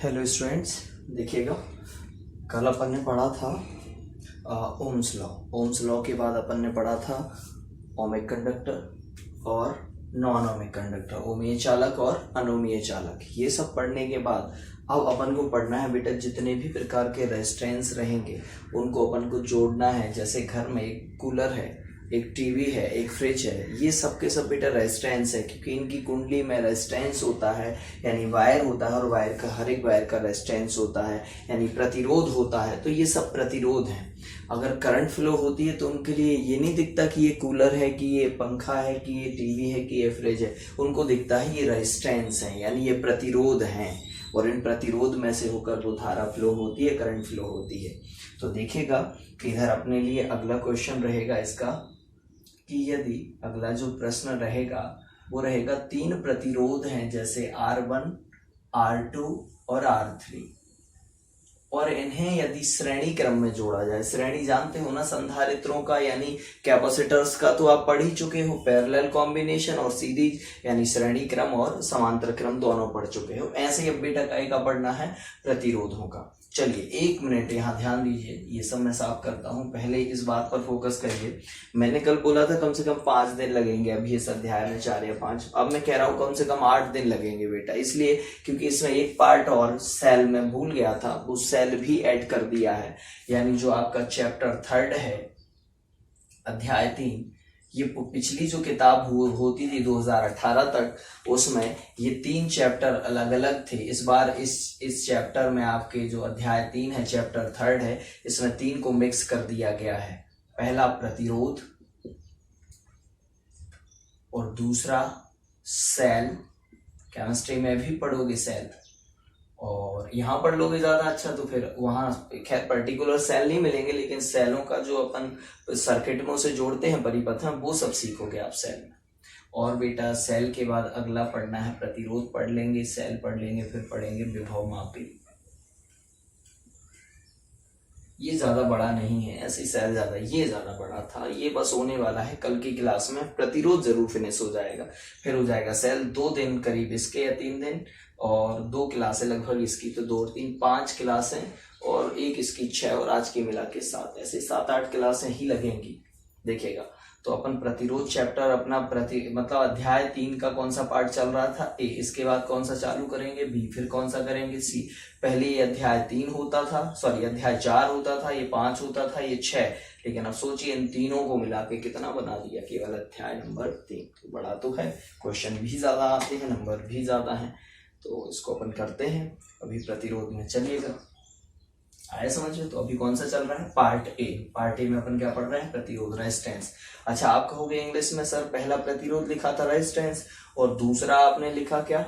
Hello students, देखिएगा कल अपन ने पढ़ा था ओम्स लॉ के बाद अपन ने पढ़ा था ओमिक कंडक्टर और नॉन ओमिक कंडक्टर, ओमीय चालक और अनोमीय चालक। ये सब पढ़ने के बाद अब अपन को पढ़ना है बेटा जितने भी प्रकार के रेजिस्टेंस रहेंगे उनको अपन को जोड़ना है। जैसे घर में एक कूलर है, एक टीवी है, एक फ्रिज है, ये सब के सब बेटा रेजिस्टेंस है क्योंकि इनकी कुंडली में रेजिस्टेंस होता है, यानी वायर होता है और वायर का हर एक वायर का रेजिस्टेंस होता है, यानी प्रतिरोध होता है। तो ये सब प्रतिरोध हैं। अगर करंट फ्लो होती है तो उनके लिए ये नहीं दिखता कि ये कूलर है, कि ये पंखा है, कि ये टीवी है, कि ये फ्रिज है। उनको दिखता है ये रेजिस्टेंस है, यानी ये प्रतिरोध हैं। और इन प्रतिरोध में से होकर वो धारा फ्लो होती है, करंट फ्लो होती है। तो देखिएगा इधर अपने लिए अगला क्वेश्चन रहेगा इसका कि यदि अगला जो प्रश्न रहेगा वो रहेगा तीन प्रतिरोध हैं जैसे R1, R2 और R3 और इन्हें यदि श्रेणी क्रम में जोड़ा जाए। श्रेणी जानते हो ना संधारित्रों का, यानी कैपेसिटर्स का तो आप पढ़ ही चुके हो। पैरेलल कॉम्बिनेशन और सीरीज यानी श्रेणी क्रम और समांतर क्रम दोनों पढ़ चुके हो। ऐसे ही अब बेटा का पढ़ना है प्रतिरोधों का। चलिए एक मिनट यहाँ ध्यान दीजिए, ये सब मैं साफ करता हूँ। पहले इस बात पर फोकस करिए। मैंने कल बोला था कम से कम 5 दिन लगेंगे अभी इस अध्याय में, 4 या 5। अब मैं कह रहा हूँ कम से कम 8 दिन लगेंगे बेटा, इसलिए क्योंकि इसमें एक पार्ट और सेल में भूल गया था, वो सेल भी ऐड कर दिया है। यानी जो आपका चैप्टर 3 है अध्याय 3, ये पिछली जो किताब होती थी 2018 तक, उसमें ये 3 चैप्टर अलग अलग थे। इस बार इस चैप्टर में आपके जो अध्याय 3 है, चैप्टर 3 है, इसमें 3 को मिक्स कर दिया गया है। पहला प्रतिरोध और दूसरा सेल। केमिस्ट्री में भी पढ़ोगे सेल, और यहाँ पढ़ लोगे ज्यादा अच्छा तो फिर वहां खैर पर्टिकुलर सेल नहीं मिलेंगे, लेकिन सेलों का जो अपन सर्किट में उसे जोड़ते हैं परिपथ में, वो सब सीखोगे आप सेल में। और बेटा सेल के बाद अगला पढ़ना है प्रतिरोध, पढ़ लेंगे, सेल पढ़ लेंगे, फिर पढ़ेंगे विभवमापी। ये ज्यादा बड़ा नहीं है, ऐसे सेल ज्यादा, ये ज्यादा बड़ा था। ये बस होने वाला है कल की क्लास में। प्रतिरोध जरूर फिनिश हो जाएगा, फिर हो जाएगा सेल। 2 दिन करीब इसके या 3 दिन, और 2 क्लासें लगभग इसकी, तो 2 और 3 5 क्लासें, और एक इसकी 6 और आज की मिला के 7, ऐसे 7-8 क्लासें ही लगेंगी। देखिएगा तो अपन प्रतिरोध चैप्टर अपना मतलब अध्याय 3 का कौन सा पार्ट चल रहा था, ए। इसके बाद कौन सा चालू करेंगे, बी। फिर कौन सा करेंगे, सी। पहले ये अध्याय 3 होता था, सॉरी अध्याय 4 होता था, ये 5 होता था, ये 6। लेकिन अब सोचिए इन तीनों को मिला के कितना बना दिया, केवल अध्याय नंबर 3। तो बड़ा तो है, क्वेश्चन भी ज्यादा आते हैं, नंबर भी ज्यादा है, तो इसको अपन करते हैं अभी प्रतिरोध में। चलिएगा आया समझ में। तो अभी कौन सा चल रहा है, पार्ट ए। पार्ट ए में अपन क्या पढ़ रहे हैं, प्रतिरोध, रेजिस्टेंस। अच्छा आप कहोगे इंग्लिश में सर पहला प्रतिरोध लिखा था रेजिस्टेंस, और दूसरा आपने लिखा क्या,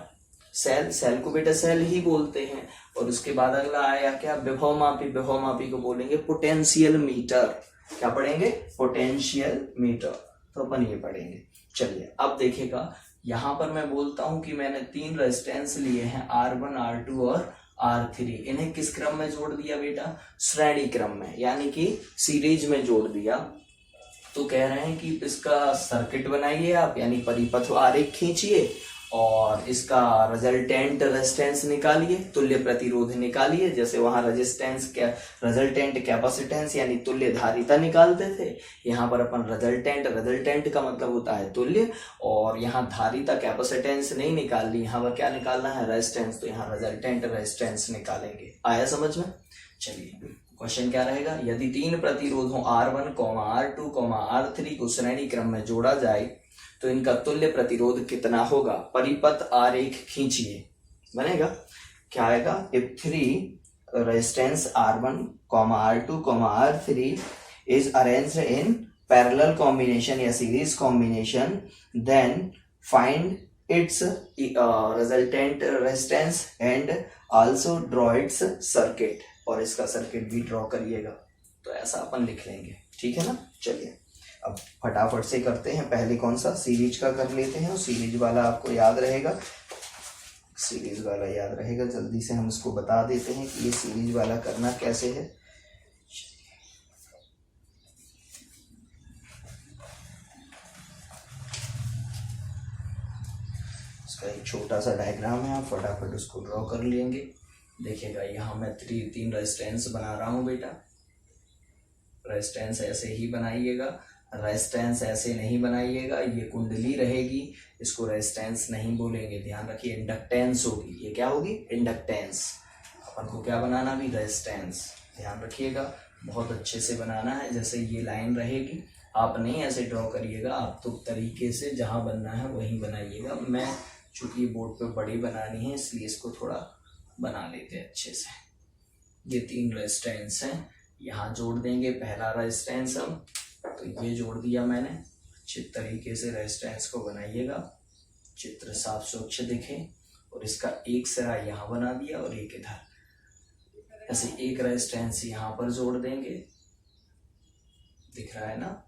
सेल। सेल को बेटा सेल ही बोलते हैं। और उसके बाद अगला आया क्या, विभवमापी। विभवमापी को बोलेंगे पोटेंशियल मीटर। क्या पढ़ेंगे, पोटेंशियल मीटर। तो अपन ये पढ़ेंगे। चलिए अब देखिएगा, यहां पर मैं बोलता हूं कि मैंने 3 रेजिस्टेंस लिए हैं, R1, R2 और R3। इन्हें किस क्रम में जोड़ दिया बेटा, श्रेणी क्रम में, यानी कि सीरीज में जोड़ दिया। तो कह रहे हैं कि इसका सर्किट बनाइए आप, यानी परिपथ आरेख खींचिए और इसका रिजल्टेंट रेजिस्टेंस निकालिए, तुल्य प्रतिरोध निकालिए। जैसे वहां रिजल्टेंट कैपेसिटेंस यानी तुल्य धारिता निकालते थे, यहाँ पर अपन रिजल्टेंट का मतलब होता है तुल्य, और यहाँ धारिता कैपेसिटेंस नहीं निकालनी, यहाँ पर क्या निकालना है, रेजिस्टेंस। तो यहाँ रिजल्टेंट रेजिस्टेंस निकालेंगे। आया समझ में। चलिए क्वेश्चन क्या रहेगा, यदि 3 प्रतिरोधों R1, R2, R3 को श्रेणी क्रम में जोड़ा जाए तो इनका तुल्य प्रतिरोध कितना होगा। परिपथ आरेख खींचिए, बनेगा क्या आएगा, if 3 resistance R1, R2, R3 is arranged in parallel combination या series combination, then find its resultant resistance and also draw its circuit। और इसका सर्किट भी ड्रॉ करिएगा। तो ऐसा अपन लिख लेंगे, ठीक है ना। चलिए अब फटाफट से करते हैं। पहले कौन सा, सीरीज का कर लेते हैं, और सीरीज वाला आपको याद रहेगा, सीरीज वाला याद रहेगा। जल्दी से हम इसको बता देते हैं कि ये सीरीज वाला करना कैसे है। इसका एक छोटा सा डायग्राम है, आप फटाफट उसको ड्रॉ कर लेंगे। देखिएगा यहाँ मैं तीन रेजिस्टेंस बना रहा हूँ बेटा। रेजिस्टेंस ऐसे ही बनाइएगा, रेजिस्टेंस ऐसे नहीं बनाइएगा, ये कुंडली रहेगी, इसको रेजिस्टेंस नहीं बोलेंगे, ध्यान रखिए। इंडक्टेंस होगी, ये क्या होगी? इंडक्टेंस। अपन को क्या बनाना भी? रेजिस्टेंस। ध्यान रखिएगा, बहुत अच्छे से बनाना है। जैसे ये लाइन रहेगी, आप नहीं ऐसे ड्रॉ करिएगा, आप तो तरीके से जहाँ बनना है वहीं बनाइएगा। मैं चूंकि बोर्ड पे बड़ी बनानी है इसलिए इसको थोड़ा बना लेते हैं अच्छे से। ये 3 रेजिस्टेंस हैं, यहाँ जोड़ देंगे पहला रेजिस्टेंस हम, तो ये जोड़ दिया मैंने। अच्छे तरीके से रेजिस्टेंस को बनाइएगा, चित्र साफ स्वच्छ दिखे। और इसका एक सिरा यहाँ बना दिया और एक इधर। ऐसे एक रेजिस्टेंस यहाँ पर जोड़ देंगे, दिख रहा है ना?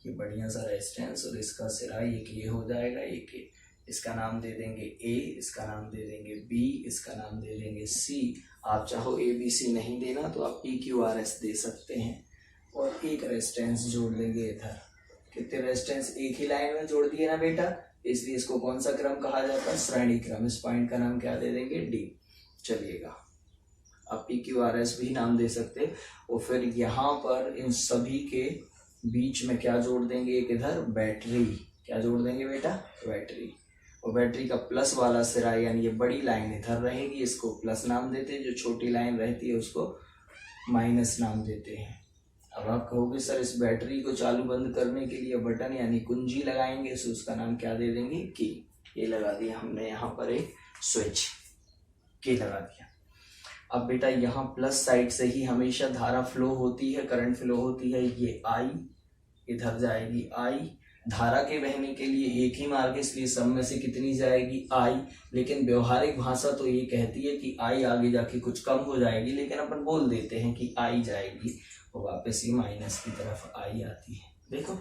ये बढ़िया सा रेजिस्टेंस, और इसका सिरा एक ये हो जाएगा, एक ये। इसका नाम दे देंगे ए, इसका नाम दे देंगे बी, इसका नाम दे देंगे सी। आप चाहो ए बी सी नहीं देना तो आप पी क्यू आर एस दे सकते हैं। और एक रेजिस्टेंस जोड़ लेंगे इधर। कितने रेजिस्टेंस? एक ही लाइन में जोड़ दिए ना बेटा, इसलिए इसको कौन सा क्रम कहा जाता है? श्रेणी क्रम। इस पॉइंट का नाम क्या दे देंगे? डी। चलिएगा, आप पी क्यू आर एस भी नाम दे सकते। और फिर यहाँ पर इन सभी के बीच में क्या जोड़ देंगे? एक इधर बैटरी। क्या जोड़ देंगे बेटा? बैटरी। और बैटरी का प्लस वाला सिरा यानी ये बड़ी लाइन इधर रहेगी, इसको प्लस नाम देते हैं। जो छोटी लाइन रहती है उसको माइनस नाम देते हैं। अब आप कहोगे सर इस बैटरी को चालू बंद करने के लिए बटन यानी कुंजी लगाएंगे, सो उसका नाम क्या दे देंगे? की। ये लगा दिया हमने यहाँ पर एक स्विच, की लगा दिया। अब बेटा यहाँ प्लस साइड से ही हमेशा धारा फ्लो होती है, करंट फ्लो होती है। ये आई इधर जाएगी, आई। धारा के बहने के लिए एक ही मार्ग है, इसलिए सब में से कितनी जाएगी? आई। लेकिन व्यवहारिक भाषा तो ये कहती है कि आई आगे जाके कुछ कम हो जाएगी, लेकिन अपन बोल देते हैं कि आई जाएगी और वापस ही माइनस की तरफ आई आती है। देखो,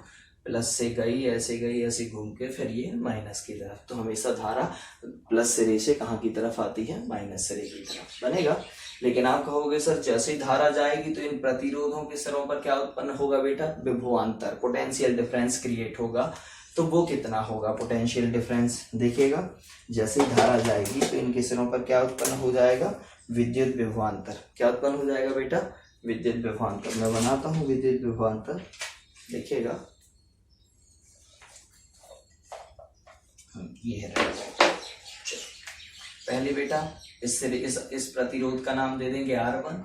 प्लस से गई, ऐसे घूम के फिर ये माइनस की तरफ। तो हमेशा धारा प्लस सिरे से कहाँ की तरफ आती है? माइनस सिरे की तरफ बनेगा। लेकिन आप कहोगे सर जैसे ही धारा जाएगी तो इन प्रतिरोधों के सिरों पर क्या उत्पन्न होगा बेटा? विभवांतर, पोटेंशियल डिफरेंस क्रिएट होगा। तो वो कितना होगा पोटेंशियल डिफरेंस? देखिएगा, जैसे ही धारा जाएगी तो इनके सिरों पर क्या उत्पन्न हो जाएगा? विद्युत विभवांतर। क्या उत्पन्न हो जाएगा बेटा? विद्युत विभवांतर। मैं बनाता हूँ विद्युत विभवांतर, देखिएगा। ये है पहले बेटा इस प्रतिरोध का नाम दे देंगे R1,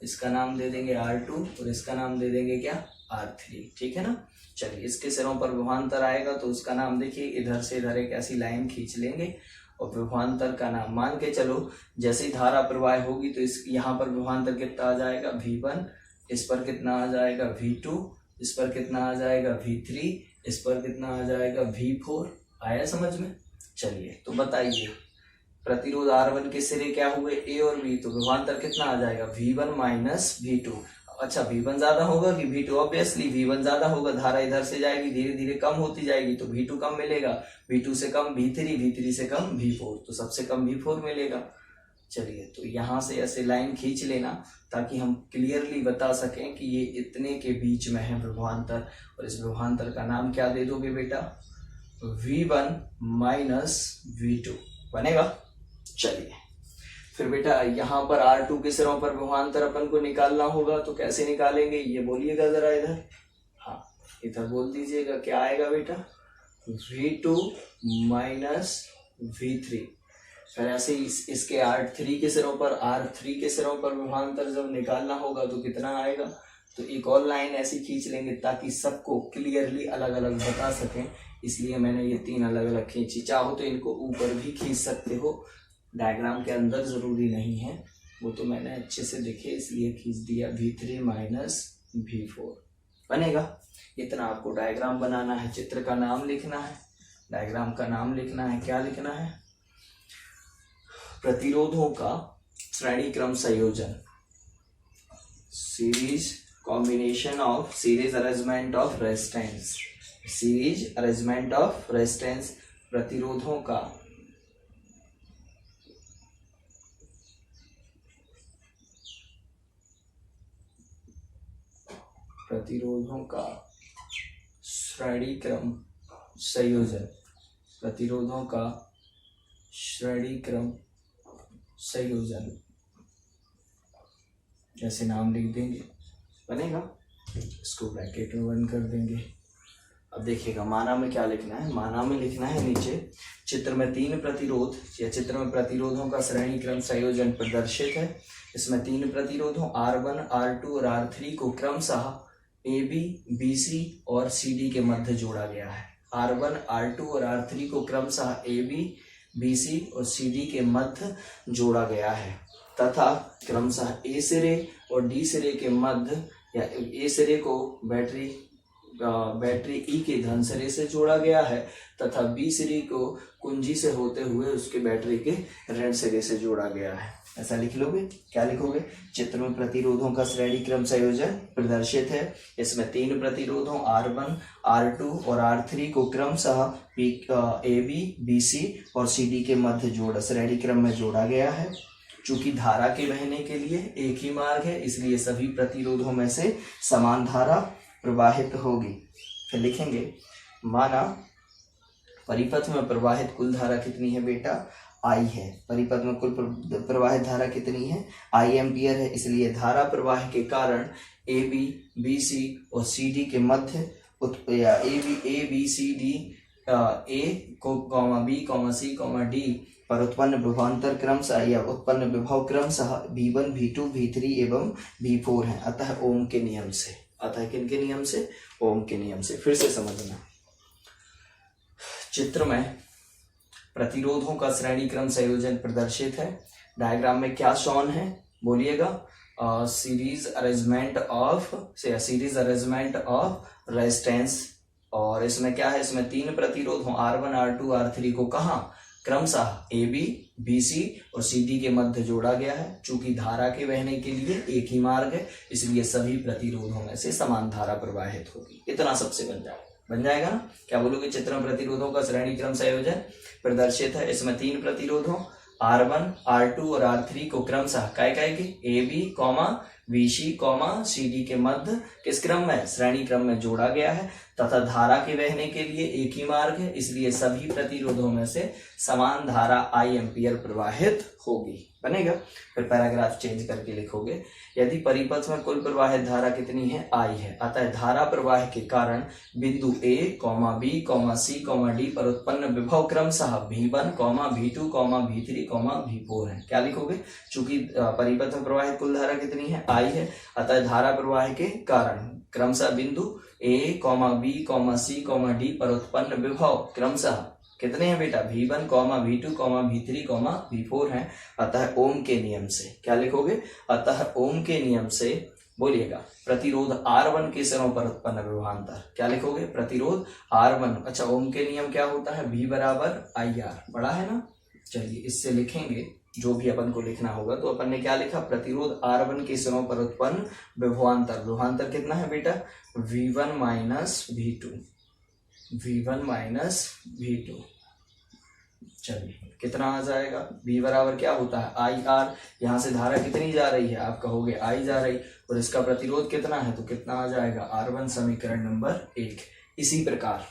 इसका नाम दे देंगे R2 और इसका नाम दे देंगे क्या? R3। ठीक है ना? चलिए, इसके सिरों पर विभवांतर आएगा तो उसका नाम देखिए, इधर से इधर एक ऐसी लाइन खींच लेंगे और विभवांतर का नाम मान के चलो। जैसे धारा प्रवाह होगी तो इस यहाँ पर विभवांतर कितना आ जाएगा? V1। इस पर कितना आ जाएगा? V2। इस पर कितना आ जाएगा? V3। इस पर कितना आ जाएगा? V4। आया समझ में? चलिए, तो बताइए प्रतिरोध R1 के सिरे क्या हुए? A और B। तो विभवांतर कितना आ जाएगा? V1 minus V2। अच्छा, V1 ज्यादा होगा कि V2? ऑब्वियसली V1 ज्यादा होगा, धारा इधर से जाएगी, धीरे धीरे कम होती जाएगी तो V2 कम मिलेगा। V2 से कम V3, V3 से कम V4, तो सबसे कम V4 मिलेगा। चलिए, तो यहाँ से ऐसे लाइन खींच लेना ताकि हम क्लियरली बता सकें कि ये इतने के बीच में है विभवांतर। और इस विभवांतर का नाम क्या दे दोगे बेटा? V1 माइनस V2 बनेगा। चलिए, फिर बेटा यहाँ पर R2 के सिरों पर विभवांतर अपन को निकालना होगा, तो कैसे निकालेंगे ये बोलिएगा जरा इधर। हाँ, इधर बोल दीजिएगा, क्या आएगा बेटा? V2 minus V3। फिर ऐसे इसके R3 के सिरों पर विभवांतर जब निकालना होगा तो कितना आएगा? तो एक और लाइन ऐसी खींच लेंगे ताकि सबको क्लियरली अलग अलग बता सकें, इसलिए मैंने ये 3 अलग अलग खींची। चाहो तो इनको ऊपर भी खींच सकते हो, डायग्राम के अंदर जरूरी नहीं है, वो तो मैंने अच्छे से देखे इसलिए खींच दिया। V3 माइनस V4 बनेगा। इतना आपको डायग्राम बनाना है, चित्र का नाम लिखना है, डायग्राम का नाम लिखना है। क्या लिखना है? प्रतिरोधों का श्रेणी क्रम संयोजन, series combination of series arrangement of resistance, series arrangement of resistance. प्रतिरोधों का श्रेणी क्रम संयोजन, प्रतिरोधों का श्रेणी क्रम संयोजन। जैसे नाम लिख देंगे, बनेगा। इसको ब्रैकेट में बंद कर देंगे। अब देखिएगा माना में क्या लिखना है, माना में लिखना है नीचे चित्र में 3 प्रतिरोध या चित्र में प्रतिरोधों का श्रेणी क्रम संयोजन प्रदर्शित है। इसमें 3 प्रतिरोधों R1, R2 और R3 को क्रमशः AB, BC और CD के मध्य जोड़ा गया है। R1, R2 और R3 को क्रमशः AB, BC और CD के मध्य जोड़ा गया है तथा क्रमशः A सिरे और D सिरे के मध्य या A सिरे को बैटरी E के धन सिरे से जोड़ा गया है तथा B सिरे को कुंजी से होते हुए उसके बैटरी के ऋण सिरे से जोड़ा गया है। ऐसा लिख लोगे। क्या लिखोगे? चित्र में प्रतिरोधों का श्रेणी क्रम संयोजन प्रदर्शित है। इसमें 3 प्रतिरोधों R1, R2 और R3 को क्रमशः AB, BC और CD के मध्य श्रेणी क्रम में जोड़ा गया है। चूंकि धारा के बहने के लिए एक ही मार्ग है, इसलिए सभी प्रतिरोधों में से समान धारा प्रवाहित होगी। फिर लिखेंगे माना परिपथ में प्रवाहित कुल धारा कितनी है बेटा? I है। परिपथ में कुल प्रवाहित धारा कितनी है? I एम्पियर है। इसलिए धारा प्रवाह के कारण AB, BC और CD के मध्य या ABCD A B, C, D पर उत्पन्न विभवांतर क्रमशः या उत्पन्न विभव क्रमशः V1, V2, V3 एवं V4 है। अतः ओम के नियम से, अतः किनके नियम से? ओम के नियम से। फिर से समझना, चित्र में प्रतिरोधों का श्रेणी क्रम संयोजन प्रदर्शित है। डायग्राम में क्या शॉन है बोलिएगा? Series arrangement of resistance. और इसमें क्या है? इसमें 3 प्रतिरोधों R1, R2, R3 को कहाँ क्रमशः AB, BC और CD के मध्य जोड़ा गया है। चूंकि धारा के बहने के लिए एक ही मार्ग है, इसलिए सभी प्रतिरोधों में से समान धारा प्रवाहित होगी। इतना सबसे बन जाएगा ना? क्या बोलोगे? चित्र में प्रतिरोधों का श्रेणी क्रम संयोजन प्रदर्शित है। इसमें 3 प्रतिरोधों R1, R2 और R3 को क्रमशः काय के AB, BC, CD के मध्य किस क्रम में? श्रेणी क्रम में जोड़ा गया है तथा धारा के बहने के लिए एक ही मार्ग है, इसलिए सभी प्रतिरोधों में से समान धारा I एम्पियर प्रवाहित होगी। बनेगा। फिर पैराग्राफ चेंज करके लिखोगे, यदि परिपथ में कुल प्रवाहित धारा कितनी है? I है। अतः धारा प्रवाह के कारण बिंदु A, B, C, D पर उत्पन्न विभव क्रमशः V1, V2, V3, V4 है। क्या लिखोगे? चूंकि परिपथ में प्रवाहित कुल धारा कितनी है? I है। अतः धारा प्रवाह के कारण क्रमशः बिंदु A, B, C, D पर उत्पन्न विभव क्रमशः कितने हैं बेटा? V1, V2, V3, V4 हैं। अतः ओम के नियम से, क्या लिखोगे? अतः ओम के नियम से बोलिएगा प्रतिरोध R1 के सिरों पर उत्पन्न विभवांतर। क्या लिखोगे? प्रतिरोध R1। अच्छा, ओम के नियम क्या होता है? V बराबर IR। बड़ा है ना? चलिए इससे लिखेंगे जो भी अपन को लिखना होगा। तो अपन ने क्या लिखा? प्रतिरोध R1 के सिरों पर उत्पन्न विभवांतर। विभवांतर कितना है बेटा? V1 minus V2। चलिए कितना आ जाएगा? V बराबर क्या होता है? IR। यहाँ से धारा कितनी जा रही है? आप कहोगे I जा रही, और इसका प्रतिरोध कितना है? तो कितना आ जाएगा? R1। समीकरण नंबर 1। इसी प्रकार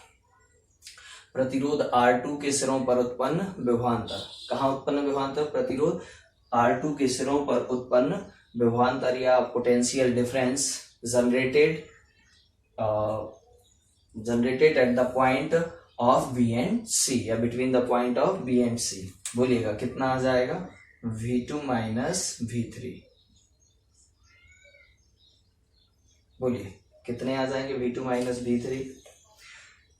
प्रतिरोध R2 के सिरों पर उत्पन्न विभवांतर। कहाँ उत्पन्न विभवांतर? प्रतिरोध R2 के सिरों पर उत्पन्न विभवांतर या potential difference generated at the point of B and C या between the point of B and C। बोलिएगा कितना आ जाएगा? V2 minus V3। बोलिए कितने आ जाएंगे? V2 minus V3।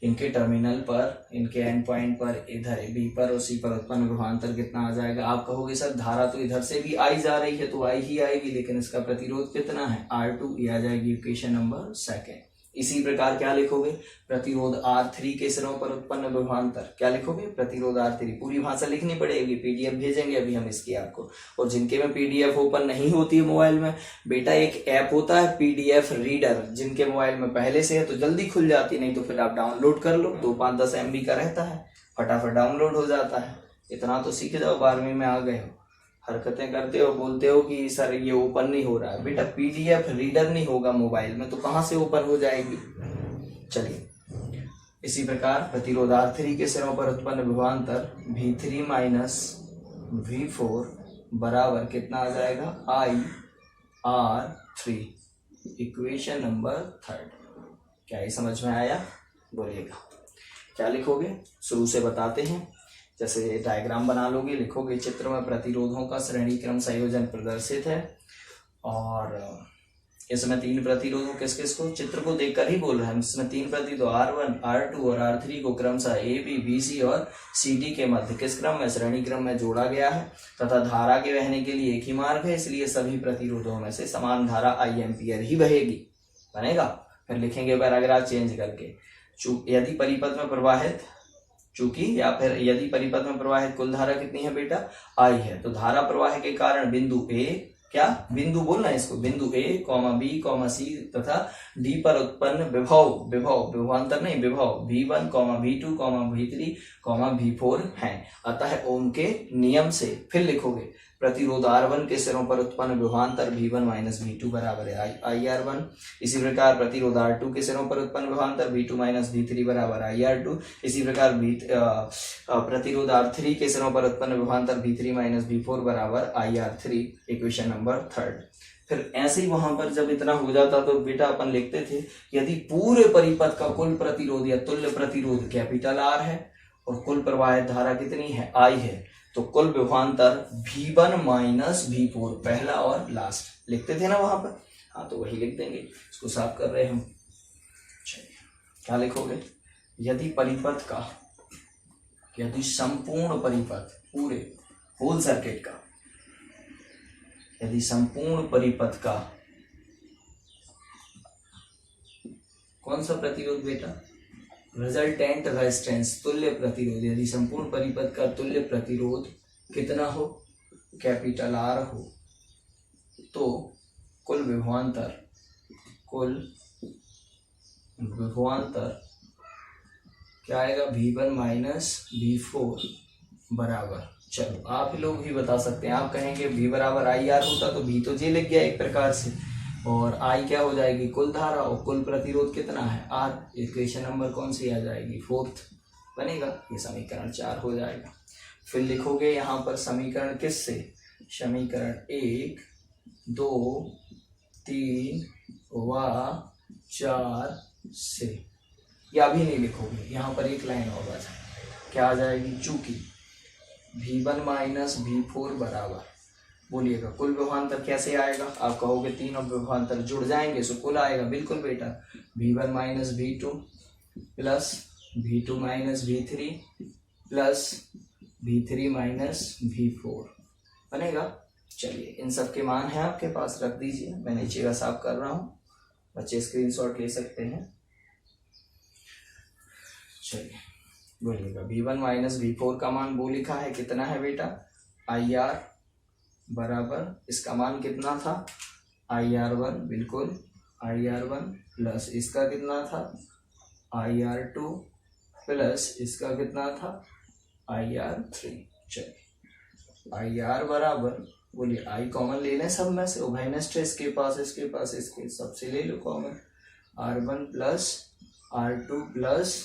इनके टर्मिनल पर, इनके एंड पॉइंट पर, इधर B पर और C पर उत्पन्न विभवांतर कितना आ जाएगा? आप कहोगे सर धारा तो इधर से भी I जा रही है तो I ही आएगी, लेकिन इसका प्रतिरोध कितना है? R2। ये आ जाएगी इक्वेशन नंबर 2। इसी प्रकार क्या लिखोगे? प्रतिरोध R3 के सिरों पर उत्पन्न विभवांतर। क्या लिखोगे? प्रतिरोध R3। पूरी भाषा लिखनी पड़ेगी, PDF भेजेंगे अभी हम इसकी आपको। और जिनके में PDF ओपन नहीं होती है मोबाइल में, बेटा एक ऐप होता है PDF रीडर, जिनके मोबाइल में पहले से है तो जल्दी खुल जाती, नहीं तो फिर आप डाउनलोड कर लो। 2-5-10 MB का रहता है, फटाफट डाउनलोड हो जाता है। इतना तो सीख जाओ, 12वीं में आ गए हो। हरकतें करते हो, बोलते हो कि सर ये ओपन नहीं हो रहा है। बेटा PDF रीडर नहीं होगा मोबाइल में तो कहां से ओपन हो जाएगी? चलिए इसी प्रकार प्रतिरोध R3 के सिरों पर उत्पन्न विभवांतर V3 माइनस V4 बराबर कितना आ जाएगा? I R3, equation number 3। क्या ये समझ में आया? बोलिएगा क्या लिखोगे, शुरू से बताते हैं। जैसे डायग्राम बना लोगे, लिखोगे चित्र में प्रतिरोधों का श्रेणी क्रम संयोजन प्रदर्शित है, और इसमें 3 प्रतिरोधों किस किस को, चित्र को देखकर ही बोल रहे हैं, इसमें 3 प्रतिरोध R1, R2 और R3 को क्रमशः A, B, B, C और C, D के मध्य किस क्रम में, श्रेणी क्रम में जोड़ा गया है, तथा धारा के बहने के लिए एक ही मार्ग है, इसलिए सभी प्रतिरोधों में से समान धारा I एम्पियर ही बहेगी। बनेगा? फिर लिखेंगे पैराग्राफ चेंज करके, यदि परिपथ में प्रवाहित, चूंकि या फिर यदि परिपथ में प्रवाहित कुल धारा कितनी है बेटा, I है, तो धारा प्रवाह के कारण बिंदु A, क्या बिंदु बोलना है इसको, बिंदु A, B, C तथा D पर उत्पन्न विभवांतर नहीं, विभव V1, V2, V3, V4 है। अतः ओम के नियम से फिर लिखोगे प्रतिरोध R1 के सिरों पर उत्पन्न विभवांतर V1 माइनस V2 बराबर है IR1। इसी प्रकार प्रतिरोध R2 के सिरों पर उत्पन्न विभवांतर V2 माइनस V3 बराबर IR2। इसी प्रकार प्रतिरोध R3 के सिरों पर उत्पन्न विभवांतर V3 माइनस V4 बराबर IR3, इक्वेशन नंबर 3। फिर ऐसे ही वहां पर जब इतना हो जाता तो बेटा अपन लिखते थे, यदि पूरे परिपथ का कुल प्रतिरोध या तुल्य प्रतिरोध कैपिटल R है और कुल प्रवाहित धारा कितनी है, I है, तो कुल विभवांतर V1 माइनस V4, पहला और लास्ट लिखते थे ना वहां पर। हाँ, तो वही लिख देंगे, इसको साफ कर रहे हैं हम। क्या लिखोगे, यदि परिपथ का, यदि संपूर्ण परिपथ, पूरे होल सर्किट का, यदि संपूर्ण परिपथ का कौन सा प्रतिरोध बेटा, रिजल्टेंट रेजिस्टेंस, तुल्य प्रतिरोध, यदि संपूर्ण परिपथ का तुल्य प्रतिरोध कितना हो, कैपिटल R हो, तो कुल विभवांतर क्या आएगा, V1 माइनस V4 बराबर, चलो आप ही लोग भी बता सकते हैं। आप कहेंगे V बराबर IR होता तो V तो J लिख गया एक प्रकार से, और I क्या हो जाएगी, कुल धारा, और कुल प्रतिरोध कितना है R, इक्वेशन नंबर कौन सी आ जाएगी, 4th बनेगा। ये समीकरण 4 हो जाएगा। फिर लिखोगे यहाँ पर समीकरण किससे, समीकरण 1, 2, 3 व 4 से, या भी नहीं लिखोगे, यहाँ पर एक लाइन और बचा, क्या आ जाएगी, चूंकि V1 माइनस V4 बराबर, बोलिएगा कुल विभवांतर कैसे आएगा, आप कहोगे तीनों विभवांतर जुड़ जाएंगे सो कुल आएगा, बिल्कुल बेटा, V1 minus V2 plus V2 minus V3 plus V3 minus V4 बनेगा। चलिए, इन सब के मान है आपके पास, रख दीजिए, मैं नीचे का साफ कर रहा हूँ, बच्चे स्क्रीनशॉट ले सकते हैं। चलिए बोलिएगा, V1 माइनस V4 का मान वो लिखा है, कितना है बेटा, IR बराबर, इसका मान कितना था, IR1, बिल्कुल IR1 प्लस इसका कितना था, IR2 प्लस इसका कितना था, IR3। चलिए, IR बराबर, बोलिए I कॉमन ले लें सब में से, उभयनिष्ठ है, इसके पास इसके सबसे ले लो common, R1 plus R2 plus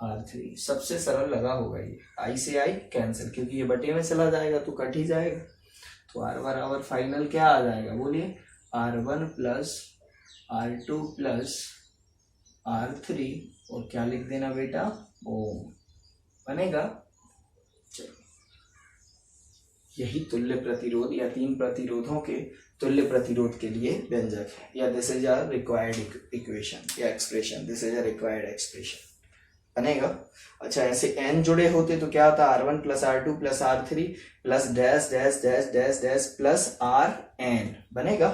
R3, सबसे सरल लगा होगा ये, I से I कैंसिल, क्योंकि ये बटे में चला जाएगा तो कट ही जाएगा, तो R बराबर फाइनल क्या आ जाएगा, बोलिए R1 plus R2 plus R3, और क्या लिख देना बेटा, ओम बनेगा। चलो, यही तुल्य प्रतिरोध या 3 प्रतिरोधों के तुल्य प्रतिरोध के लिए व्यंजक है, या this is a required equation या expression, this is a required expression बनेगा। अच्छा, ऐसे n जुड़े होते तो क्या होता, R1 plus R2 plus R3 plus dash dash dash dash dash plus Rn बनेगा,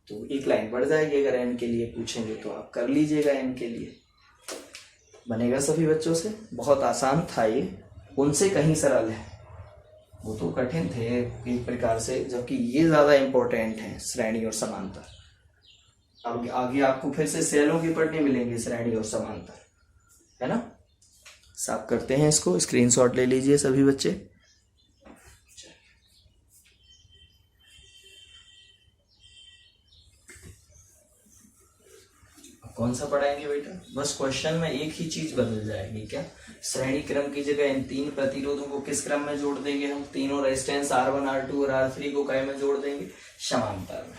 तो एक लाइन बढ़ जाएगी। अगर n के लिए पूछेंगे तो आप कर लीजिएगा, n के लिए बनेगा सभी बच्चों से। बहुत आसान था ये, उनसे कहीं सरल है, वो तो कठिन थे एक प्रकार से, जबकि ये ज्यादा इंपॉर्टेंट है, श्रेणी और समांतर। अब आगे आपको फिर से सेलों की पढ़ने मिलेंगे, श्रेणी और समांतर, है ना। साफ करते हैं इसको, स्क्रीनशॉट ले लीजिए सभी बच्चे। कौन सा पढ़ाएंगे बेटा, बस क्वेश्चन में एक ही चीज बदल जाएगी, क्या, श्रेणी क्रम की जगह इन 3 प्रतिरोधों को किस क्रम में जोड़ देंगे हम, तीनों रेजिस्टेंस R1, R2 और R3 को क्रम में जोड़ देंगे, समांतर में।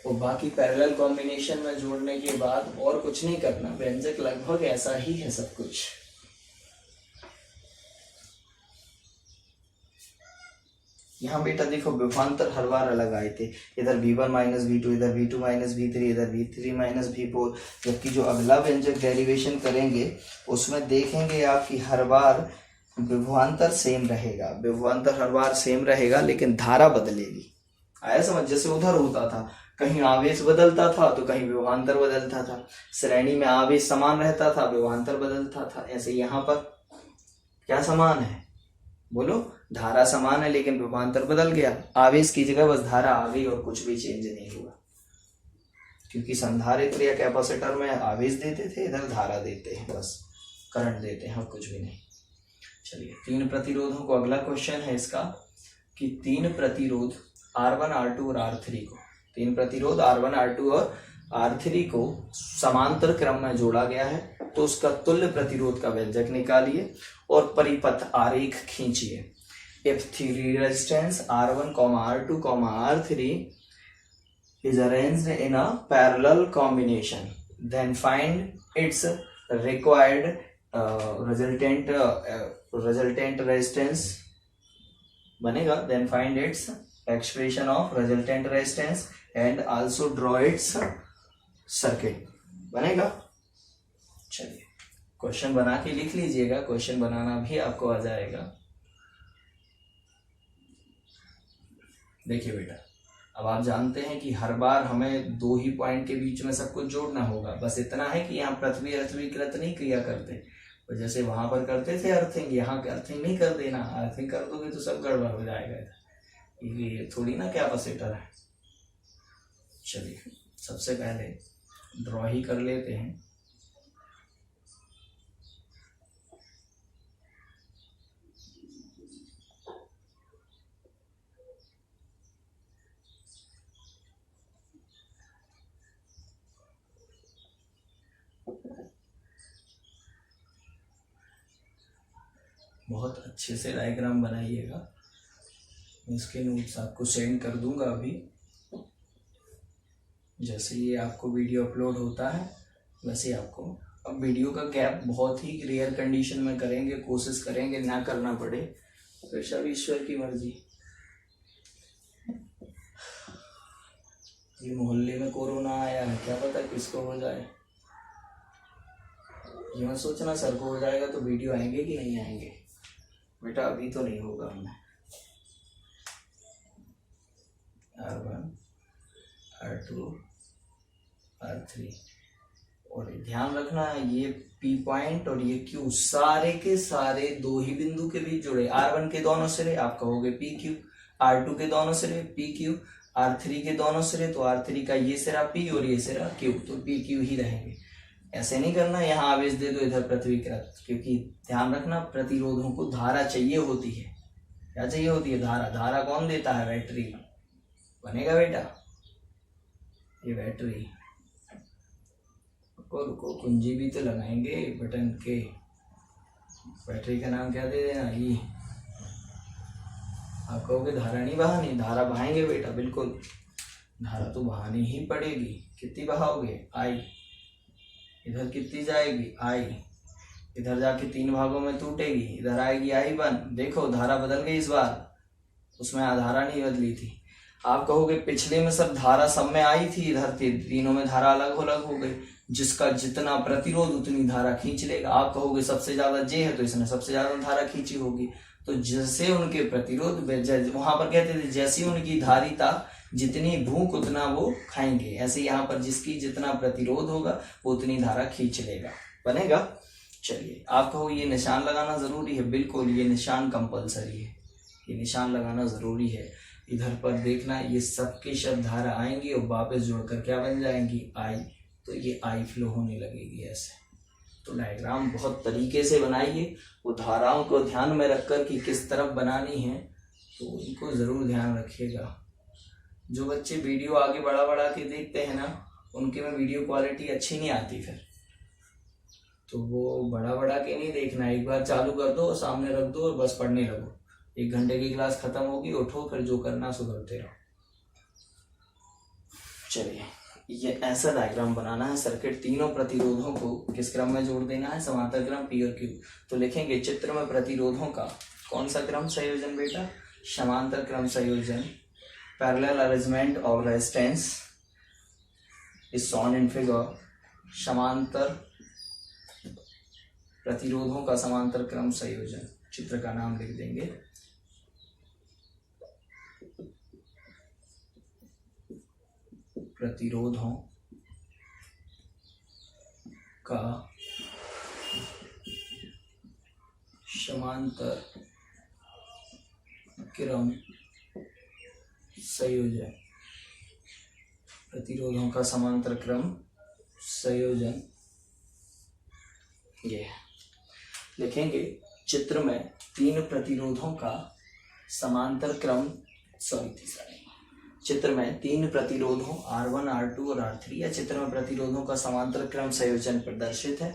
और बाकी पैरेलल कॉम्बिनेशन में जोड़ने के बाद और कुछ नहीं करना, व्यंजक लगभग ऐसा ही है सब कुछ। यहाँ बेटा देखो विभवांतर हर बार अलग आए थे, इधर v1 माइनस v2, इधर v2 माइनस v3, इधर v3 माइनस v4। जबकि जो अगला व्यंजक डेरिवेशन करेंगे उसमें देखेंगे आप कि हर बार विभवांतर सेम रहेगा, विभवांतर हर बार सेम रहेगा लेकिन धारा बदलेगी। आया समझ? जैसे उधर होता था, कहीं आवेश बदलता था तो कहीं विभवांतर बदलता था, श्रेणी में आवेश समान रहता था, विभवांतर बदलता था। ऐसे यहाँ पर क्या समान है? बोलो, धारा समान है लेकिन विभवांतर बदल गया। आवेश की जगह बस धारा आ गई और कुछ भी चेंज नहीं हुआ, क्योंकि संधारित्र या कैपेसिटर में आवेश देते थे, इधर धारा देते हैं, बस करंट देते हैं और कुछ भी नहीं। चलिए, तीन प्रतिरोधों को, अगला क्वेश्चन है इसका कि तीन प्रतिरोध R1, R2 और R3 को, तीन प्रतिरोध R1, R2 और R3 को समांतर क्रम में जोड़ा गया है, तो उसका तुल्य प्रतिरोध का व्यंजक निकालिए और परिपथ आरेख खींचिए। If three resistance R1, R2, R3 is arranged in a parallel combination, then find its required resultant resistance बनेगा। Then find its expression of resultant resistance and also draw its circuit बनेगा। चलिए, क्वेश्चन बना के लिख लीजिएगा, question बनाना भी आपको आ जाएगा। देखिए बेटा, अब आप जानते हैं कि हर बार हमें दो ही पॉइंट के बीच में सब कुछ जोड़ना होगा। बस इतना है कि यहाँ पृथ्वी अर्थवीकृत नहीं क्रिया करते, और जैसे वहां पर करते थे अर्थिंग, यहाँ अर्थिंग नहीं कर देना। अर्थिंग कर दोगे तो सब गड़बड़ हो जाएगा। ये थोड़ी ना कैपेसिटर है। चलिए, सबसे पहले ड्रॉ ही कर लेते हैं। बहुत अच्छे से डायग्राम बनाइएगा। इसके नोट्स आपको सेंड कर दूंगा अभी। जैसे ये आपको वीडियो अपलोड होता है वैसे आपको, अब वीडियो का गैप बहुत ही रेयर कंडीशन में करेंगे, कोशिश करेंगे ना करना पड़े, फिर सब ईश्वर की मर्जी। ये मोहल्ले में कोरोना आया है, क्या पता किसको हो जाए। ये मत सोचना सर को हो जाएगा तो वीडियो आएंगे कि नहीं आएंगे। बेटा अभी तो नहीं होगा हमें। R1, R2, R3, और ध्यान रखना ये P पॉइंट और ये Q सारे के सारे दो ही बिंदु के बीच जुड़े। R1 के दोनों सिरे आप कहोगे PQ, R2 के दोनों सिरे PQ, R3 के दोनों सिरे तो R3 का ये सिरा P और ये सिरा Q, तो PQ ही रहेंगे। ऐसे नहीं करना यहाँ आवेश दे दो इधर पृथ्वीकृत, क्योंकि ध्यान रखना प्रतिरोधों को धारा चाहिए होती है। क्या चाहिए होती है? धारा। धारा कौन देता है? बैटरी। बनेगा बेटा ये बैटरी। रुको, कुंजी भी तो लगाएंगे बटन के। बैटरी का नाम क्या दे देना? ये। आप कहोगे धारा नहीं बहानी, धारा बहाएंगे बेटा, बिल्कुल धारा तो बहानी ही पड़ेगी। कितनी बहाओगे? आई। इधर कितनी जाएगी? आई। इधर जाके तीन भागों में टूटेगी, इधर आएगी I1। देखो धारा बदल गई इस बार, उसमें धारा नहीं बदली थी। आप कहोगे पिछले में सब धारा सब में आई थी, इधर तीनों में धारा अलग अलग हो गई। जिसका जितना प्रतिरोध उतनी धारा खींच लेगा। आप कहोगे सबसे ज्यादा J है तो इसने सबसे ज्यादा धारा खींची होगी। तो जैसे उनके प्रतिरोध, वहां पर कहते थे जैसी उनकी धारिता जितनी भूख उतना वो खाएंगे, ऐसे यहाँ पर जिसकी जितना प्रतिरोध होगा वो उतनी धारा खींच लेगा। बनेगा? चलिए, आप कहो ये निशान लगाना जरूरी है। बिल्कुल, ये निशान कंपलसरी है, ये निशान लगाना जरूरी है। इधर पर देखना, ये सबके शब्द धारा आएंगी और वापस जोड़कर क्या बन जाएंगी? आई। तो ये आई फ्लो होने लगेगी ऐसे। तो डायग्राम बहुत तरीके से बनाइए, वो धाराओं को ध्यान में रखकर कि किस तरफ बनानी है, तो इनको जरूर ध्यान रखिएगा। जो बच्चे वीडियो आगे बढ़ा बढ़ा के देखते हैं ना, उनके में वीडियो क्वालिटी अच्छी नहीं आती फिर, तो वो बढ़ा बढ़ा के नहीं देखना। एक बार चालू कर दो, सामने रख दो और बस पढ़ने लगो। 1 घंटे की क्लास खत्म होगी, उठो, फिर जो करना सो करते रहो। चलिए, ये ऐसा डायग्राम बनाना है। सर्किट तीनों प्रतिरोधों को किस क्रम में जोड़ देना है? समांतर क्रम P और Q। तो लिखेंगे चित्र में प्रतिरोधों का कौन सा क्रम संयोजन बेटा? समांतर क्रम संयोजन। Parallel arrangement of resistance is shown in figure. समांतर प्रतिरोधों का समांतर क्रम संयोजन, चित्र का नाम लिख देंगे। प्रतिरोधों का समांतर क्रम संयोजन। प्रतिरोधों का समांतर क्रम संयोजन ये लिखेंगे। चित्र में तीन प्रतिरोधों का समांतर क्रम चित्र में तीन प्रतिरोधों R1, R2 और R3 या चित्र में प्रतिरोधों का समांतर क्रम संयोजन प्रदर्शित है।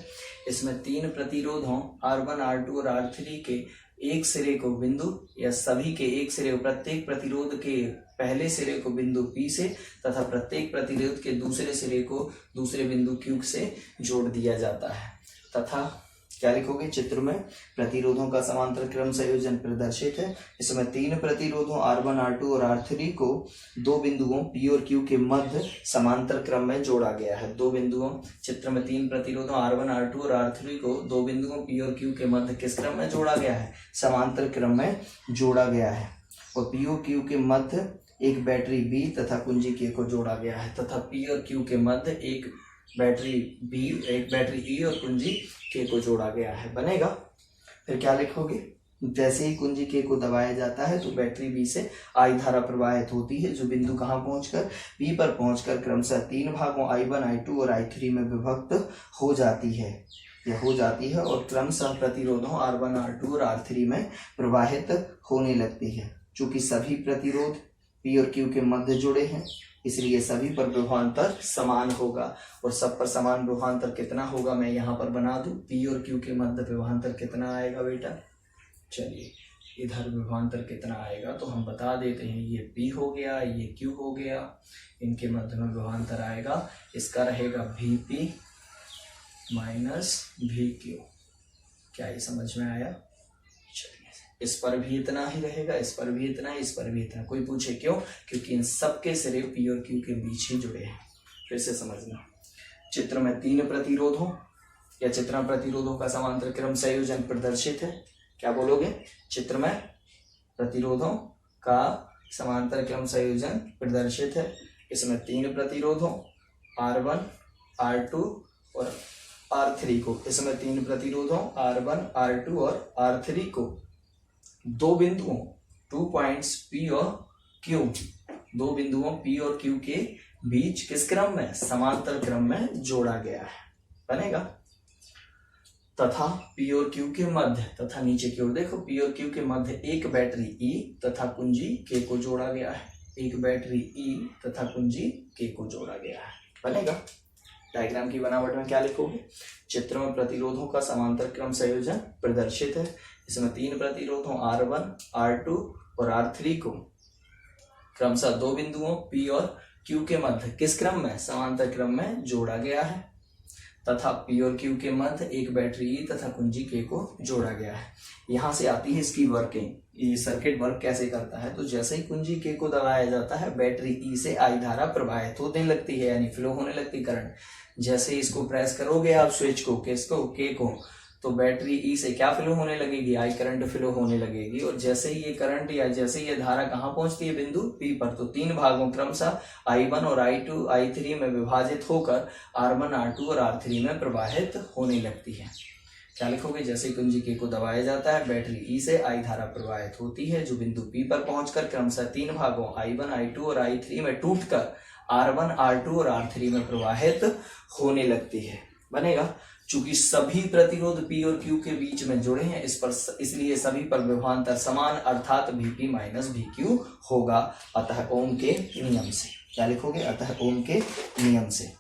इसमें तीन प्रतिरोधों R1, R2 और R3 के एक सिरे को बिंदु या सभी के एक सिरे को, प्रत्येक प्रतिरोध के पहले सिरे को बिंदु P से तथा प्रत्येक प्रतिरोध के दूसरे सिरे को दूसरे बिंदु Q से जोड़ दिया जाता है। तथा क्या लिखोगे? चित्र में प्रतिरोधों का समांतर क्रम संयोजन प्रदर्शित है। इसमें तीन प्रतिरोधों R1, R2 और R3 को दो बिंदुओं P और Q के मध्य समांतर क्रम में जोड़ा गया है। दो बिंदुओं, चित्र में तीन प्रतिरोधों R1, R2 और R3 को दो बिंदुओं P और Q के मध्य किस क्रम में जोड़ा गया है? समांतर क्रम में जोड़ा गया है। और P और Q के मध्य एक बैटरी B तथा कुंजी K को जोड़ा गया है। तथा P और Q के मध्य एक बैटरी E और कुंजी K को जोड़ा गया है। बनेगा। फिर क्या लिखोगे? जैसे ही कुंजी K को दबाया जाता है तो बैटरी B से I धारा प्रवाहित होती है, जो बिंदु कहाँ पहुंचकर P पर पहुंचकर क्रमशः तीन भागों I1, I2 और I3 में विभक्त हो जाती है और क्रमशः प्रतिरोधों R1, R2 और R3 में प्रवाहित होने लगती है। चूंकि सभी प्रतिरोध P और Q के मध्य जुड़े हैं, इसलिए सभी पर विभवांतर समान होगा। और सब पर समान विभवांतर कितना होगा मैं यहाँ पर बना दूं। P और Q के मध्य विभवांतर कितना आएगा बेटा? चलिए, इधर विभवांतर कितना आएगा तो हम बता देते हैं। ये P हो गया, ये Q हो गया, इनके मध्य में विभवांतर आएगा, इसका रहेगा VP माइनस VQ। क्या ये समझ में आया? इस पर भी इतना ही रहेगा, इस पर भी इतना, इस पर भी इतना। कोई पूछे क्यों? क्योंकि इन सबके सिरे P और Q के बीच ही जुड़े हैं। फिर से समझना, चित्र में तीन प्रतिरोधों या चित्र में प्रतिरोधों का समांतर क्रम संयोजन प्रदर्शित है। क्या बोलोगे? चित्र में प्रतिरोधों का समांतर क्रम संयोजन प्रदर्शित है। इसमें तीन प्रतिरोधों R1, R2 और R3 को, इसमें तीन प्रतिरोधों R1, R2 और R3 को दो बिंदुओं 2 पॉइंट्स P और Q, दो बिंदुओं P और Q के बीच किस क्रम में? समांतर क्रम में जोड़ा गया है। बनेगा। तथा P और Q के मध्य, तथा नीचे की ओर देखो, P और Q के मध्य एक बैटरी E तथा कुंजी K को जोड़ा गया है। एक बैटरी E तथा कुंजी K को जोड़ा गया है। बनेगा। डायग्राम की बनावट में क्या लिखोगे? चित्र में प्रतिरोधों का समांतर क्रम संयोजन प्रदर्शित है। इसमें तीन प्रतिरोधों R1, R2 और R3 को क्रमशः दो बिंदुओं P और Q के मध्य किस क्रम में? समांतर क्रम में जोड़ा गया है। तथा P और Q के मध्य एक बैटरी E तथा कुंजी K को जोड़ा गया है। यहाँ से आती है इसकी वर्किंग। ये सर्किट वर्क कैसे करता है? तो जैसे ही कुंजी K को दबाया जाता है, बैटरी E से I धारा प्रवाहित होने लगती है, यानी फ्लो होने लगती करंट। जैसे इसको प्रेस करोगे आप स्विच को, किसको? K को, तो बैटरी E से क्या फ्लो होने लगेगी? I करंट फ्लो होने लगेगी। और जैसे ही ये करंट या जैसे ही ये धारा कहाँ पहुंचती है? बिंदु P पर, तो तीन भागों क्रमशः I1 और I2, I3 में विभाजित होकर R1, R2 और R3 में प्रवाहित होने लगती है। क्या लिखोगे? जैसे ही कुंजी K को दबाया जाता है, बैटरी E से I धारा प्रवाहित होती है, जो बिंदु P पर पहुंचकर क्रमशः तीन भागों I1, I2 और I3 में टूटकर R1, R2 और R3 में प्रवाहित होने लगती है। बनेगा। चूंकि सभी प्रतिरोध P और Q के बीच में जुड़े हैं, इसलिए सभी पर विभवांतर समान अर्थात VP माइनस VQ होगा। अतः ओम के नियम से। क्या लिखोगे? अतः ओम के नियम से।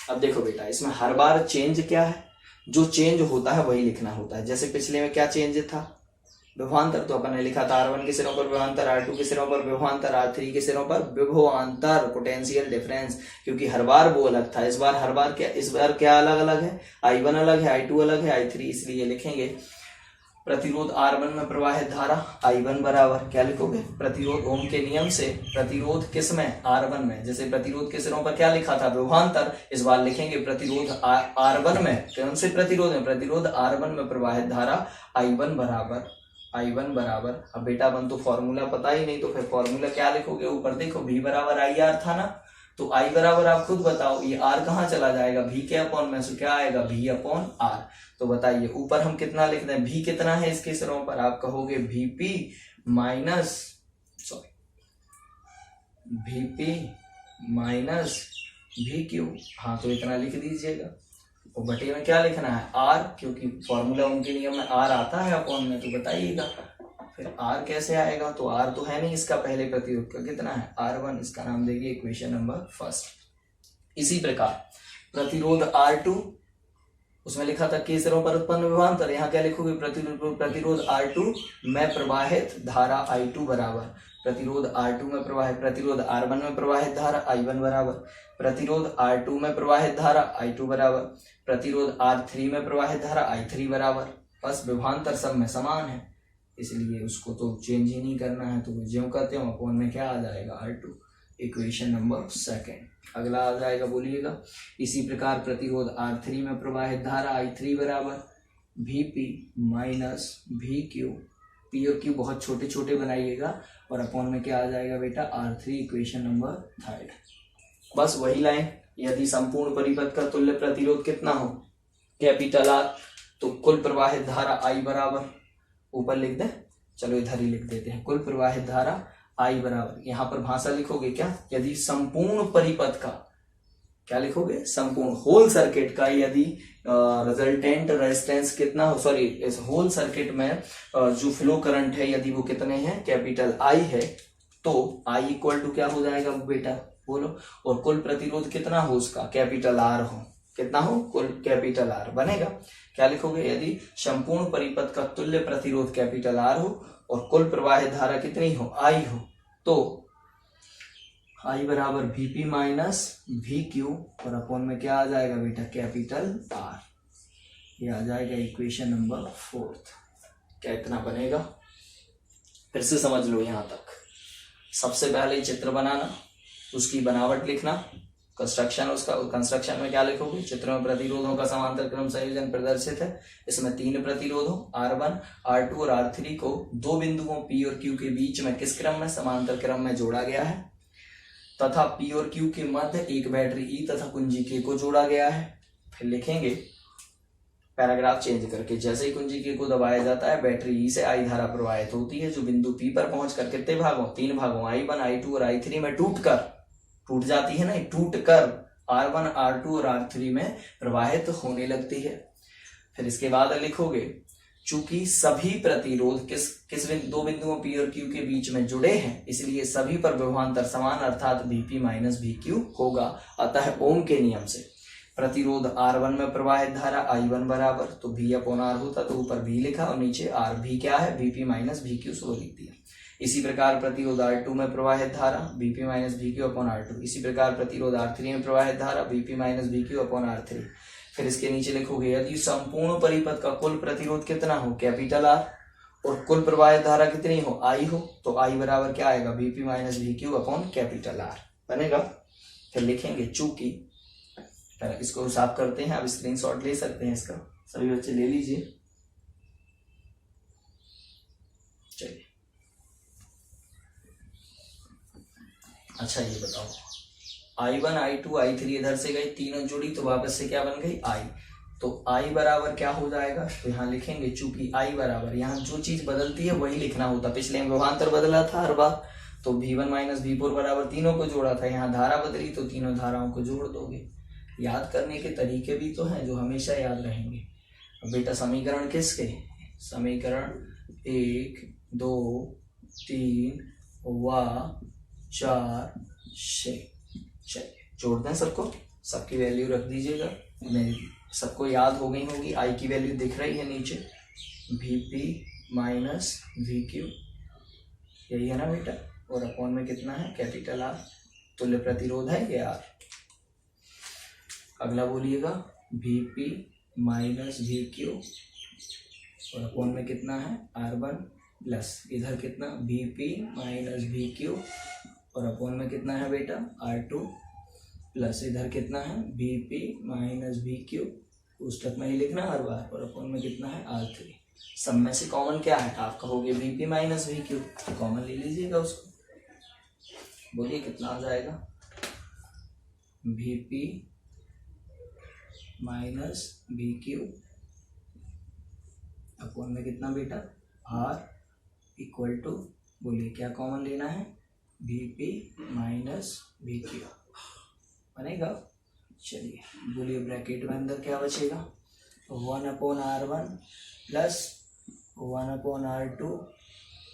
अब देखो बेटा, इसमें हर बार चेंज क्या है? जो चेंज होता है वही लिखना होता है। जैसे पिछले में क्या चेंज था? विभवांतर तो अपन ने लिखा था R1 के सिरों पर विभवांतर, R2 के सिरों पर विभवांतर, R3 के सिरों पर विभवांतर, पोटेंशियल डिफरेंस, क्योंकि हर बार वो अलग था, इस बार क्या अलग अलग है, I1 अलग है, I2 अलग है, I3, इसलिए लिखेंगे प्रतिरोध R1 में प्रवाहित धारा I1 बराबर, क्या लिखोगे, प्रतिरोध ओम के नियम से प्रतिरोध किस में, R1 में, जैसे प्रतिरोध के सिरों पर क्या लिखा था, विभवांतर, इस बार लिखेंगे प्रतिरोध R1 में, कौन से प्रतिरोध में, प्रतिरोध R1 में प्रवाहित धारा I1 बराबर, अब बेटा अपन तो फॉर्मूला पता ही नहीं, तो फिर फॉर्मूला क्या लिखोगे, ऊपर देखो V बराबर IR था ना, तो I बराबर आप खुद बताओ, ये R कहाँ चला जाएगा, V के अपॉन में, सो क्या आएगा, V अपॉन R। तो बताइए ऊपर हम कितना लिख दें, V कितना है इसके सिरों पर, आप कहोगे VP माइनस VQ, हाँ तो इतना लिख दीजिएगा, और बटे में क्या लिखना है, R, क्योंकि फॉर्मूला उनके नियम में R आता है अपॉन में, तो बताइएगा फिर R कैसे आएगा, तो R तो है नहीं इसका, पहले प्रतिरोध का कितना है, R1, इसका नाम देंगे इक्वेशन नंबर फर्स्ट। इसी प्रकार प्रतिरोध R2, उसमें लिखा था के सिरों पर उत्पन्न विभवांतर, यहाँ क्या लिखोगे, प्रतिरोध R2 में प्रवाहित धारा I2 बराबर, प्रतिरोध R2 में प्रवाहित, प्रतिरोध R1 में प्रवाहित धारा I1 बराबर, प्रतिरोध R2 में प्रवाहित धारा I2 बराबर, प्रतिरोध R3 में प्रवाहित धारा I3 बराबर, बस विभवांतर सब में समान है, इसलिए उसको तो चेंज ही नहीं करना है, तो ज्यों कहते हो अपॉन में क्या आ जाएगा, R2, इक्वेशन नंबर सेकेंड। अगला आ जाएगा, बोलिएगा, इसी प्रकार प्रतिरोध R3 में प्रवाहित धारा I3 बराबर VP माइनस VQ, P और Q बहुत छोटे छोटे बनाइएगा, और अपॉन में क्या आ जाएगा बेटा, R3, इक्वेशन नंबर थर्ड। बस वही लाइन, यदि संपूर्ण परिपथ का तुल्य प्रतिरोध कितना हो, कैपिटल R, तो कुल प्रवाहित धारा I बराबर, ऊपर लिख दे, चलो इधर ही लिख देते हैं, कुल प्रवाहित धारा I बराबर, यहाँ पर भाषा लिखोगे क्या, यदि संपूर्ण परिपथ का, क्या लिखोगे, संपूर्ण होल सर्किट का यदि रिजल्टेंट रेजिस्टेंस कितना हो, सॉरी इस होल सर्किट में जो फ्लो करंट है यदि वो कितने हैं, कैपिटल I है, तो I इक्वल टू क्या हो जाएगा बेटा, बोलो, और कुल प्रतिरोध कितना हो उसका, कैपिटल R हो, कितना हो, कुल कैपिटल R बनेगा, क्या लिखोगे, यदि संपूर्ण परिपथ का तुल्य प्रतिरोध कैपिटल R हो और कुल प्रवाहित धारा कितनी हो, I हो, तो I बराबर VP माइनस VQ, और अपॉन में क्या आ जाएगा बेटा, कैपिटल R, ये आ जाएगा इक्वेशन नंबर फोर्थ। क्या इतना बनेगा, फिर से समझ लो यहाँ तक, सबसे पहले चित्र बनाना, उसकी बनावट लिखना, कंस्ट्रक्शन, उसका कंस्ट्रक्शन में क्या लिखोगे, चित्र में प्रतिरोधों का समांतर क्रम संयोजन प्रदर्शित है, इसमें 3 प्रतिरोधों R1, R2 और R3 को 2 बिंदुओं P और Q के बीच में किस क्रम में, समांतर क्रम में जोड़ा गया है, तथा P और Q के मध्य एक बैटरी E तथा कुंजी K को जोड़ा गया है। फिर लिखेंगे पैराग्राफ चेंज करके, जैसे ही कुंजी K को दबाया जाता है बैटरी E से I धारा प्रवाहित होती है, जो बिंदु P पर पहुंचकर कितने भागों, 3 भागों I1, I2 और I3 में टूट जाती है ना, टूट कर R1, R2 और R3 में प्रवाहित होने लगती है। फिर इसके बाद लिखोगे, चूंकि सभी प्रतिरोध किस 2 बिंदुओं P और Q के बीच में जुड़े हैं, इसलिए सभी पर विभवांतर समान अर्थात VP माइनस VQ होगा। अतः ओम के नियम से प्रतिरोध R1 में प्रवाहित धारा I1 बराबर, तो V अपॉन R होता, तो ऊपर V लिखा और नीचे R, V क्या है, VP माइनस VQ, सो लिख दिया। इसी प्रकार प्रतिरोध R2 में प्रवाहित धारा VP minus VQ upon R2, इसी प्रकार प्रतिरोध R3 में प्रवाहित धारा VP minus VQ upon R3। फिर इसके नीचे लिखोगे, यदि संपूर्ण परिपथ का कुल प्रतिरोध कितना हो, कैपिटल R, और कुल प्रवाहित धारा कितनी हो, I हो, तो I बराबर क्या आएगा, VP minus VQ upon capital R बनेगा। फिर लिखेंगे, चूंकि, इसको साफ करते हैं, आप स्क्रीनशॉट ले सकते हैं इसका, सभी बच्चे ले लीजिए। चलिए, अच्छा ये बताओ, I1, I2, I3 इधर से गई, तीनों जुड़ी तो वापस से क्या बन गई, I, तो I बराबर क्या हो जाएगा, तो यहाँ लिखेंगे, चूंकि I बराबर, यहाँ जो चीज बदलती है वही लिखना होता, पिछले में विभवांतर बदला था हर बार, तो V1 माइनस V4 बराबर तीनों को जोड़ा था, यहाँ धारा बदली तो तीनों धाराओं को जोड़ दोगे। याद करने के तरीके भी तो हैं जो हमेशा याद रहेंगे। अब बेटा समीकरण किसके, समीकरण 1, 2, 3 व 4, 6, चलिए जोड़ दें सबको, सबकी वैल्यू रख दीजिएगा, सबको याद हो गई होगी। I की वैल्यू दिख रही है नीचे, VP माइनस वी क्यू, यही है ना बेटा, और अपॉन में कितना है कैपिटल आर, तुल्य प्रतिरोध है ये आर। अगला बोलिएगा V P minus we Q और अपॉन में कितना है आर वन प्लस इधर कितना V P minus we Q और अपॉन में कितना है बेटा आर टू प्लस इधर कितना है V P minus we Q, पुस्तक में ही लिखना हर बार, और अपॉन में कितना है आर थ्री। सब में से कॉमन क्या है, आप कहोगे V P minus we Q, common ले लीजिएगा उसको, बोलिए कितना आ जाएगा V P minus we Q upon में कितना बेटा आर इक्वल टू, बोलिए क्या कॉमन लेना है V P minus we Q बनेगा। चलिए बोलिए ब्रैकेट में अंदर क्या बचेगा 1/r1 plus 1/r2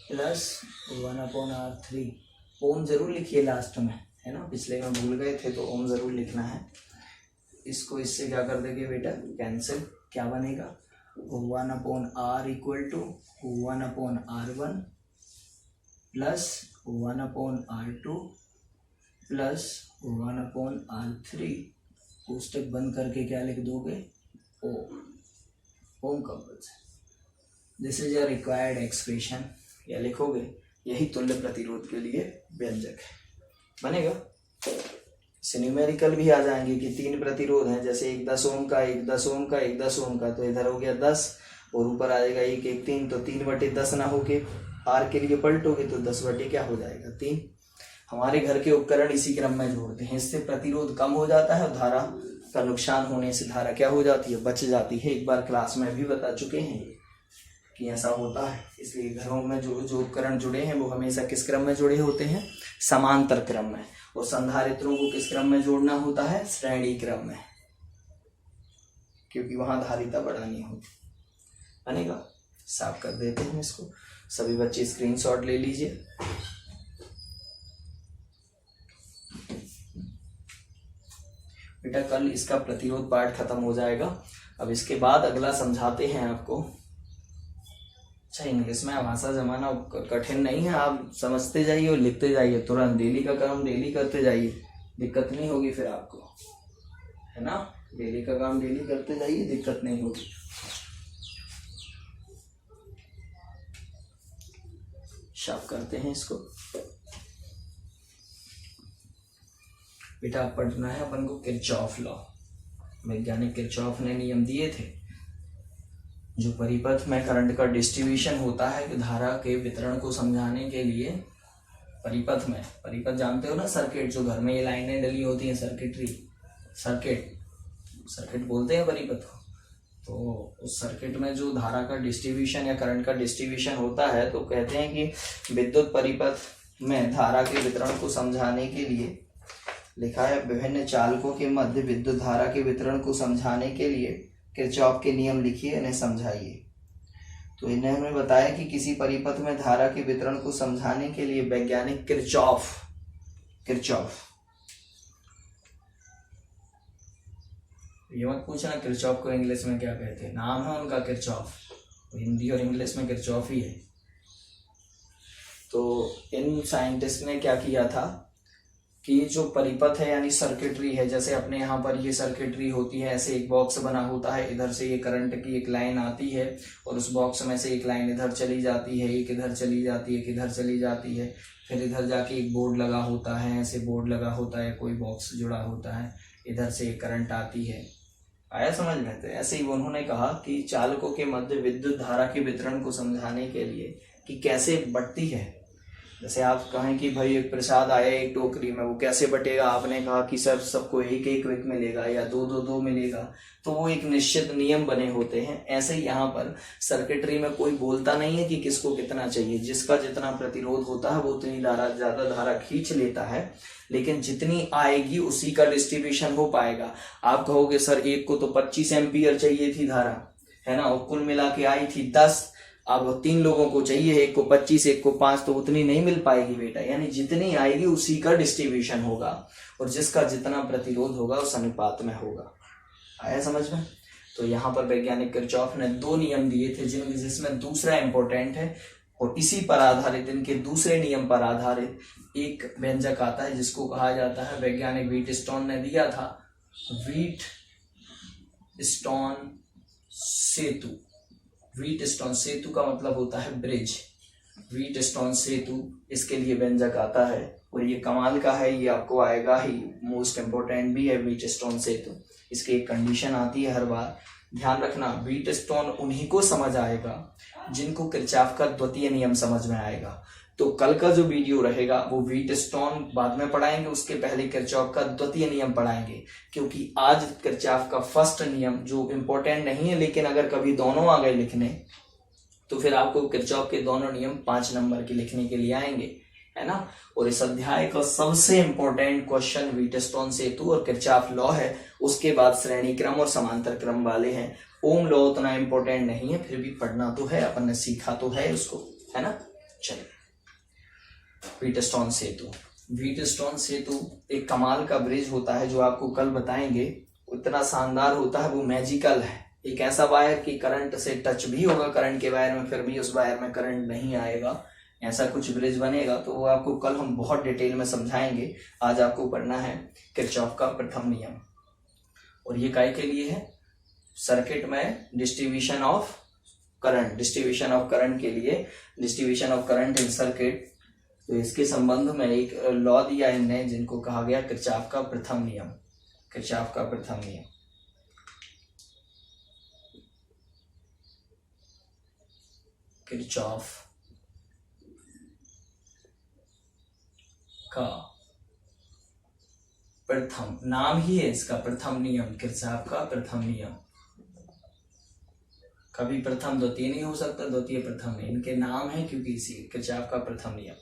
plus 1/r3। ओम जरूर लिखिए लास्ट में, है ना, पिछले में भूल गए थे तो ओम जरूर लिखना है। इसको इससे क्या कर देंगे बेटा कैंसिल, क्या बनेगा 1/r equal to 1/r1 plus 1/r2 plus 1/r3, पुस्तक बंद करके क्या लिख दोगे ओम compulsory. This is your required expression, या लिखोगे यही तुल्य प्रतिरोध के लिए व्यंजक है, बनेगा। न्यूमेरिकल भी आ जाएंगे कि 3 प्रतिरोध हैं, जैसे 1 10 ओम का 1 10 ओम का 1 10 ओम का, तो इधर हो गया 10 और ऊपर आ जाएगा 1 1 3, तो 3/10 ना होके आर के लिए पलटोगे तो 10/ क्या हो जाएगा 3। हमारे घर के उपकरण इसी क्रम में जोड़ते हैं, इससे प्रतिरोध कम हो जाता है और धारा का नुकसान होने से धारा क्या हो जाती है बच जाती है। एक बार क्लास में भी बता चुके हैं कि ऐसा होता है। इसलिए घरों में जो उपकरण जुड़े हैं वो हमेशा किस क्रम में जुड़े होते हैं समांतर क्रम में, और संधारित्रों को किस क्रम में जोड़ना होता है श्रेणी क्रम में, क्योंकि वहां धारिता बढ़ानी होती, बनेगा। साफ कर देते हैं इसको, सभी बच्चे स्क्रीनशॉट ले लीजिए। बेटा कल इसका प्रतिरोध पाठ खत्म हो जाएगा, अब इसके बाद अगला समझाते हैं आपको। अच्छा इंग्लिश में भाषा जमाना कठिन नहीं है, आप समझते जाइए और लिखते जाइए तुरंत, डेली का काम डेली करते जाइए, दिक्कत नहीं होगी फिर आपको, है ना। डेली का काम डेली करते जाइए, दिक्कत नहीं होगी। शार्प करते हैं इसको। बेटा पढ़ना है अपन को किरचॉफ लॉ। वैज्ञानिक किरचॉफ ने नियम दिए थे, जो परिपथ में करंट का डिस्ट्रीब्यूशन होता है धारा के वितरण को समझाने के लिए। परिपथ में, परिपथ जानते हो ना, सर्किट, जो घर में ये लाइनें डली होती हैं, सर्किटरी, सर्किट बोलते हैं परिपथ को। तो उस सर्किट में जो धारा का डिस्ट्रीब्यूशन या करंट का डिस्ट्रीब्यूशन होता है, तो कहते हैं कि विद्युत परिपथ में धारा के वितरण को समझाने के लिए लिखा है, विभिन्न चालकों के मध्य विद्युत धारा के वितरण को समझाने के लिए किरचॉफ के नियम लिखिए, इन्हें समझाइए। तो इन्हें हमें बताया कि किसी परिपथ में धारा के वितरण को समझाने के लिए वैज्ञानिक किरचॉफ ये मत पूछना किरचॉफ को इंग्लिश में क्या कहते हैं, नाम है उनका किरचॉफ, हिंदी और इंग्लिश में किरचॉफ ही है। तो इन साइंटिस्ट ने क्या किया था कि जो परिपथ है यानी सर्किटरी है, जैसे अपने यहाँ पर ये सर्किटरी होती है, ऐसे एक बॉक्स बना होता है, इधर से ये करंट की एक लाइन आती है और उस बॉक्स में से एक लाइन इधर चली जाती है, एक इधर चली जाती है, एक इधर चली जाती है, फिर इधर जाके एक बोर्ड लगा होता है, ऐसे बोर्ड लगा होता है, कोई बॉक्स जुड़ा होता है, इधर से एक करंट आती है। आया समझ में? तो ऐसे ही उन्होंने कहा कि चालकों के मध्य विद्युत धारा के वितरण को समझाने के लिए कि कैसे बढ़ती है। जैसे आप कहें कि भाई एक प्रसाद आया एक टोकरी में, वो कैसे बटेगा, आपने कहा कि सर सबको एक एक मिलेगा या दो मिलेगा, तो वो एक निश्चित नियम बने होते हैं। ऐसे ही यहाँ पर सर्किटरी में कोई बोलता नहीं है कि किसको कितना चाहिए, जिसका जितना प्रतिरोध होता है वो उतनी ज्यादा धारा खींच लेता है, लेकिन जितनी आएगी उसी का डिस्ट्रीब्यूशन हो पाएगा। आप कहोगे सर एक को तो 25 एम्पियर चाहिए थी धारा, है ना, और कुल मिला के आई थी 10, अब 3 लोगों को चाहिए, एक को 25 एक को 5, तो उतनी नहीं मिल पाएगी बेटा। यानी जितनी आएगी उसी का डिस्ट्रीब्यूशन होगा, और जिसका जितना प्रतिरोध होगा उस अनुपात में होगा। आया समझ में? तो यहाँ पर वैज्ञानिक किरचॉफ ने 2 नियम दिए थे, जिसमें दूसरा इंपॉर्टेंट है, और इसी पर आधारित, इनके दूसरे नियम पर आधारित एक व्यंजक आता है जिसको कहा जाता है, वैज्ञानिक व्हीटस्टोन ने दिया था, व्हीटस्टोन सेतु। व्हीटस्टोन सेतु का मतलब होता है ब्रिज, व्हीटस्टोन सेतु, इसके लिए व्यंजक आता है और ये कमाल का है, ये आपको आएगा ही, मोस्ट इंपोर्टेंट भी है व्हीटस्टोन सेतु। इसकी एक कंडीशन आती है हर बार, ध्यान रखना, व्हीटस्टोन उन्हीं को समझ आएगा जिनको किरचॉफ का द्वितीय नियम समझ में आएगा। तो कल का जो वीडियो रहेगा वो व्हीटस्टोन बाद में पढ़ाएंगे, उसके पहले किरचॉफ का द्वितीय नियम पढ़ाएंगे, क्योंकि आज किरचॉफ का फर्स्ट नियम जो इंपॉर्टेंट नहीं है, लेकिन अगर कभी दोनों आ गए लिखने तो फिर आपको किरचॉफ के दोनों नियम 5 नंबर के लिखने के लिए आएंगे, है ना। और इस अध्याय का सबसे इंपॉर्टेंट क्वेश्चन व्हीटस्टोन सेतु और किरचॉफ लॉ है, उसके बाद श्रेणी क्रम और समांतर क्रम वाले हैं। ओम लॉ उतना इंपॉर्टेंट नहीं है, फिर भी पढ़ना तो है, अपन ने सीखा तो है उसको, है ना। चलिए, व्हीटस्टोन सेतु। व्हीटस्टोन सेतु एक कमाल का ब्रिज होता है, जो आपको कल बताएंगे, उतना शानदार होता है, वो मैजिकल है। एक ऐसा वायर कि करंट से टच भी होगा करंट के वायर में, फिर भी उस वायर में करंट नहीं आएगा, ऐसा कुछ ब्रिज बनेगा। तो वो आपको कल हम बहुत डिटेल में समझाएंगे। आज आपको पढ़ना है किरचॉफ का प्रथम नियम, और ये काय के लिए है, सर्किट में distribution of current, distribution of current के लिए, distribution of current in circuit. तो इसके संबंध में एक लॉ दिया इनने, जिनको कहा गया किरचॉफ का प्रथम नियम, किरचॉफ का प्रथम नियम। किरचॉफ का प्रथम, नाम ही है इसका प्रथम नियम, किरचॉफ का प्रथम नियम। कभी प्रथम द्वितीय नहीं हो सकता, द्वितीय प्रथम नहीं, इनके नाम है क्योंकि इसी किरचॉफ का प्रथम नियम।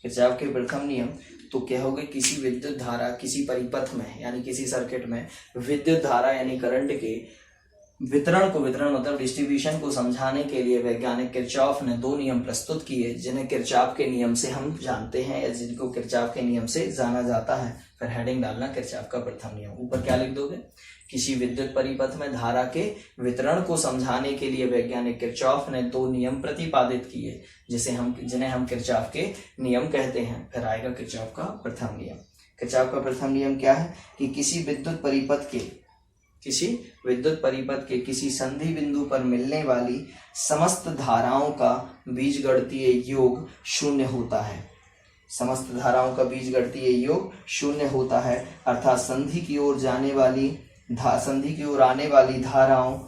किरचॉफ के प्रथम नियम तो क्या होगा, किसी विद्युत धारा, किसी परिपथ में यानी किसी सर्किट में विद्युत धारा यानी करंट के वितरण को, वितरण मतलब डिस्ट्रीब्यूशन को समझाने के लिए वैज्ञानिक किरचॉफ ने 2 नियम प्रस्तुत किए, जिन्हें किरचॉफ के नियम से हम जानते हैं, या जिनको किरचॉफ के नियम से जाना जाता है। फिर हेडिंग डालना किरचॉफ का प्रथम नियम, ऊपर क्या लिख दोगे, किसी विद्युत परिपथ में धारा के वितरण को समझाने के लिए वैज्ञानिक किरचॉफ ने 2 नियम प्रतिपादित किए, जिन्हें हम किरचॉफ के नियम कहते हैं। फिर आएगा किरचॉफ का प्रथम नियम। किरचॉफ का प्रथम नियम क्या है कि किसी विद्युत परिपथ के किसी संधि बिंदु पर मिलने वाली समस्त धाराओं का बीजगणितीय योग 0 होता है। समस्त धाराओं का बीजगणितीय योग 0 होता है, अर्थात संधि की ओर आने वाली धाराओं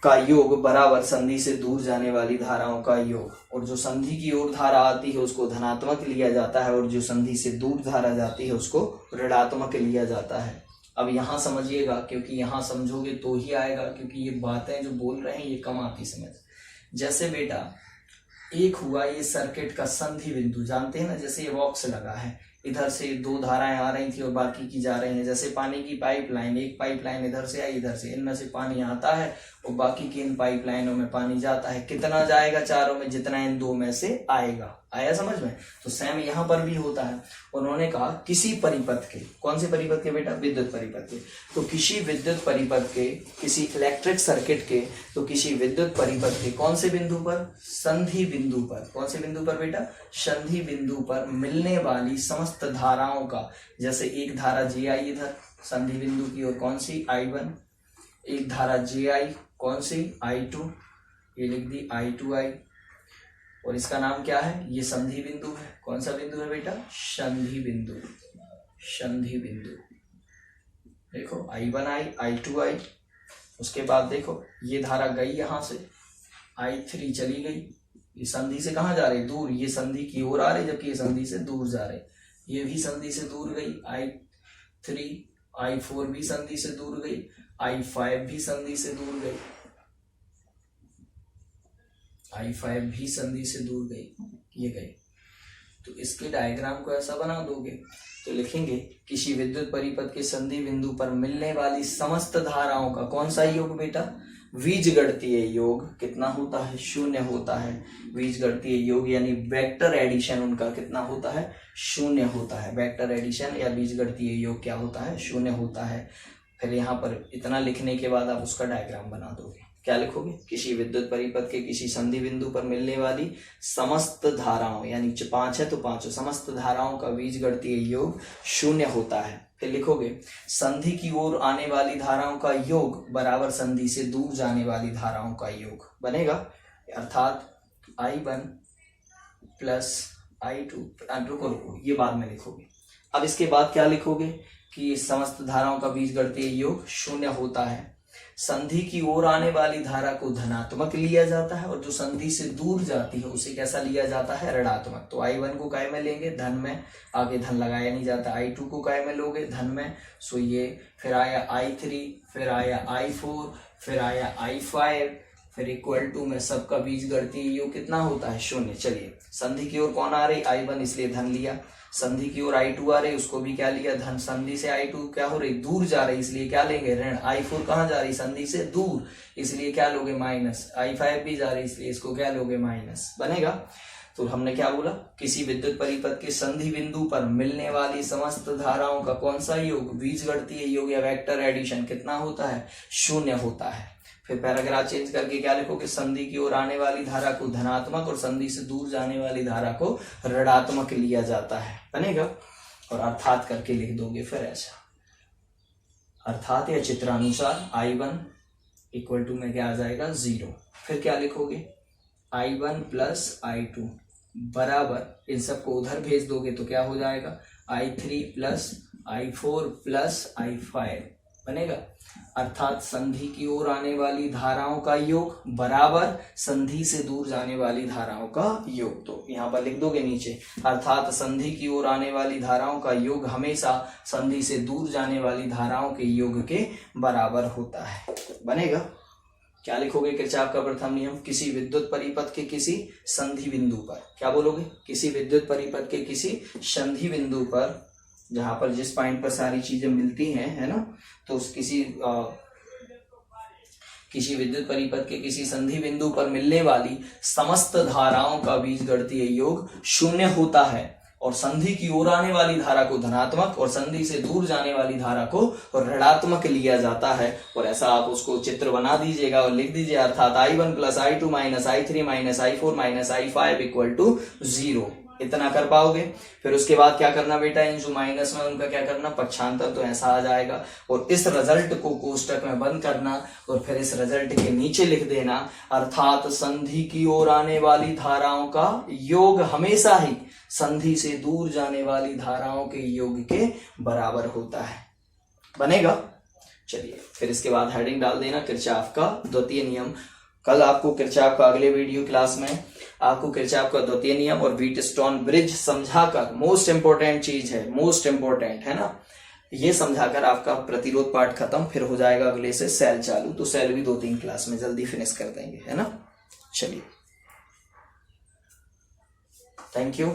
का योग बराबर संधि से दूर जाने वाली धाराओं का योग, और जो संधि की ओर धारा आती है उसको धनात्मक लिया जाता है, और जो संधि से दूर धारा जाती है उसको ऋणात्मक लिया जाता है। अब यहाँ समझिएगा, क्योंकि यहाँ समझोगे तो ही आएगा, क्योंकि ये बातें जो बोल रहे हैं ये कम आती समझ। जैसे बेटा एक हुआ ये सर्किट का संधि बिंदु, जानते हैं ना, जैसे ये बॉक्स लगा है, इधर से 2 धाराएं आ रही थी और बाकी की जा रही हैं। जैसे पानी की पाइपलाइन, एक पाइपलाइन इधर से आई, इधर से, इनमें से पानी आता है और बाकी की इन पाइपलाइनों में पानी जाता है। कितना जाएगा चारों में, जितना इन 2 में से आएगा। आया समझ में। तो सेम यहाँ पर भी होता है। उन्होंने कहा किसी परिपथ के, कौन से परिपथ के बेटा, विद्युत परिपथ के, तो किसी विद्युत परिपथ के, किसी इलेक्ट्रिक सर्किट के, तो किसी विद्युत परिपथ के कौन से बिंदु पर, संधि बिंदु पर, कौन से बिंदु पर बेटा, संधि बिंदु पर मिलने वाली समस्त धाराओं का, जैसे एक धारा जी आई इधर संधि बिंदु की ओर, कौन सी, I1, एक धारा जे आई, कौन सी, I2, ये लिख दी I2I, और इसका नाम क्या है, ये संधि बिंदु है। कौन सा बिंदु है बेटा, संधि बिंदु, संधि बिंदु। देखो I1I, I2I, उसके बाद देखो ये धारा गई यहाँ से, I3 चली गई, ये संधि से कहाँ जा रही, दूर, ये संधि की ओर आ रही, जबकि ये संधि से दूर जा रही। ये भी संधि से दूर गई, I3, I4 भी संधि से दूर गई, I5 भी संधि से दूर गई, I5 भी संधि से दूर गई, ये गई। तो इसके डायग्राम को ऐसा बना दोगे तो लिखेंगे किसी विद्युत परिपथ के संधि बिंदु पर मिलने वाली समस्त धाराओं का कौन सा योग बेटा, बीजगणितीय योग कितना होता है, 0 होता है। बीजगणितीय योग यानी वेक्टर एडिशन उनका कितना होता है, 0 होता है। वेक्टर एडिशन या बीजगणितीय योग क्या होता है, 0 होता है। फिर यहाँ पर इतना लिखने के बाद आप उसका डायग्राम बना दोगे। क्या लिखोगे? किसी विद्युत परिपथ के किसी संधि बिंदु पर मिलने वाली समस्त धाराओं, यानी 5 है तो 5 समस्त धाराओं का बीजगणितीय योग 0 होता है। फिर लिखोगे संधि की ओर आने वाली धाराओं का योग बराबर संधि से दूर जाने वाली धाराओं का योग बनेगा, अर्थात I1 प्लस I2। रुको ये बाद में लिखोगे। अब इसके बाद क्या लिखोगे कि समस्त धाराओं का बीजगणितीय योग 0 होता है। संधि की ओर आने वाली धारा को धनात्मक लिया जाता है और जो संधि से दूर जाती है उसे कैसा लिया जाता है? ऋणात्मक। तो I1 को काय में लेंगे? धन में, आगे धन लगाया नहीं जाता। I2 को काय में लोगे? धन में। सो ये फिर आया I3, फिर आया I4, फिर आया I5, फिर इक्वल टू में सबका बीजगणितीय योग कितना होता है? 0। चलिए संधि की ओर कौन आ रही? I1, इसलिए धन लिया। संधि की ओर I2 आ रही, उसको भी क्या लिया? धन। संधि से I2 क्या हो रही? दूर जा रही, इसलिए क्या लेंगे? ऋण। I4 कहाँ जा रही? संधि से दूर, इसलिए क्या लोगे? माइनस। I5 भी जा रही, इसलिए इसको क्या लोगे? माइनस। बनेगा। तो हमने क्या बोला? किसी विद्युत परिपथ के संधि बिंदु पर मिलने वाली समस्त धाराओं का कौन सा योग? बीजगणितीय योग या वेक्टर एडिशन कितना होता है? 0 होता है। फिर पैराग्राफ चेंज करके क्या लिखोगे? संधि की ओर आने वाली धारा को धनात्मक और संधि से दूर जाने वाली धारा को ऋणात्मक लिया जाता है। बनेगा। और अर्थात करके लिख दोगे फिर ऐसा, अर्थात या चित्रानुसार I1 इक्वल टू में क्या आ जाएगा? 0। फिर क्या लिखोगे? I1 प्लस I2 बराबर, इन सबको उधर भेज दोगे तो क्या हो जाएगा? I3 plus I4 plus I5 बनेगा। अर्थात संधि की ओर आने वाली धाराओं का योग बराबर संधि से दूर जाने वाली धाराओं का योग। तो यहाँ पर लिख दोगे नीचे, अर्थात संधि की ओर आने वाली धाराओं का योग हमेशा संधि से दूर जाने वाली धाराओं के योग के बराबर होता है। बनेगा। क्या लिखोगे? किरचॉफ का प्रथम नियम किसी विद्युत परिपथ के किसी संधि बिंदु पर, क्या बोलोगे? किसी विद्युत परिपथ के किसी संधि बिंदु पर, जहां पर जिस पॉइंट पर सारी चीजें मिलती हैं, है ना, तो उस किसी विद्युत परिपथ के किसी संधि बिंदु पर मिलने वाली समस्त धाराओं का बीजगणितीय योग 0 होता है और संधि की ओर आने वाली धारा को धनात्मक और संधि से दूर जाने वाली धारा को ऋणात्मक लिया जाता है। और ऐसा आप उसको चित्र बना दीजिएगा और लिख दीजिए, अर्थात I1 plus I2 minus I3 minus I4 minus I5 equal to 0। इतना कर पाओगे? फिर उसके बाद क्या करना बेटा? इन जो माइनस में उनका क्या करना? पक्षांतर। तो ऐसा आ जाएगा और इस रिजल्ट को कोष्टक में बंद करना और फिर इस रिजल्ट के नीचे लिख देना, अर्थात संधि की ओर आने वाली धाराओं का योग हमेशा ही संधि से दूर जाने वाली धाराओं के योग के बराबर होता है। बनेगा। चलिए फिर इसके बाद हेडिंग डाल देना किरचॉफ का द्वितीय नियम। कल आपको किरचॉफ का, अगले वीडियो क्लास में आपको किरचॉफ का द्वितीय नियम और व्हीटस्टोन ब्रिज समझाकर, मोस्ट इंपोर्टेंट चीज है, मोस्ट इंपोर्टेंट है ना, ये समझाकर आपका प्रतिरोध पार्ट खत्म। फिर हो जाएगा अगले से सेल चालू। तो सेल भी 2-3 क्लास में जल्दी फिनिश कर देंगे, है ना। चलिए, थैंक यू।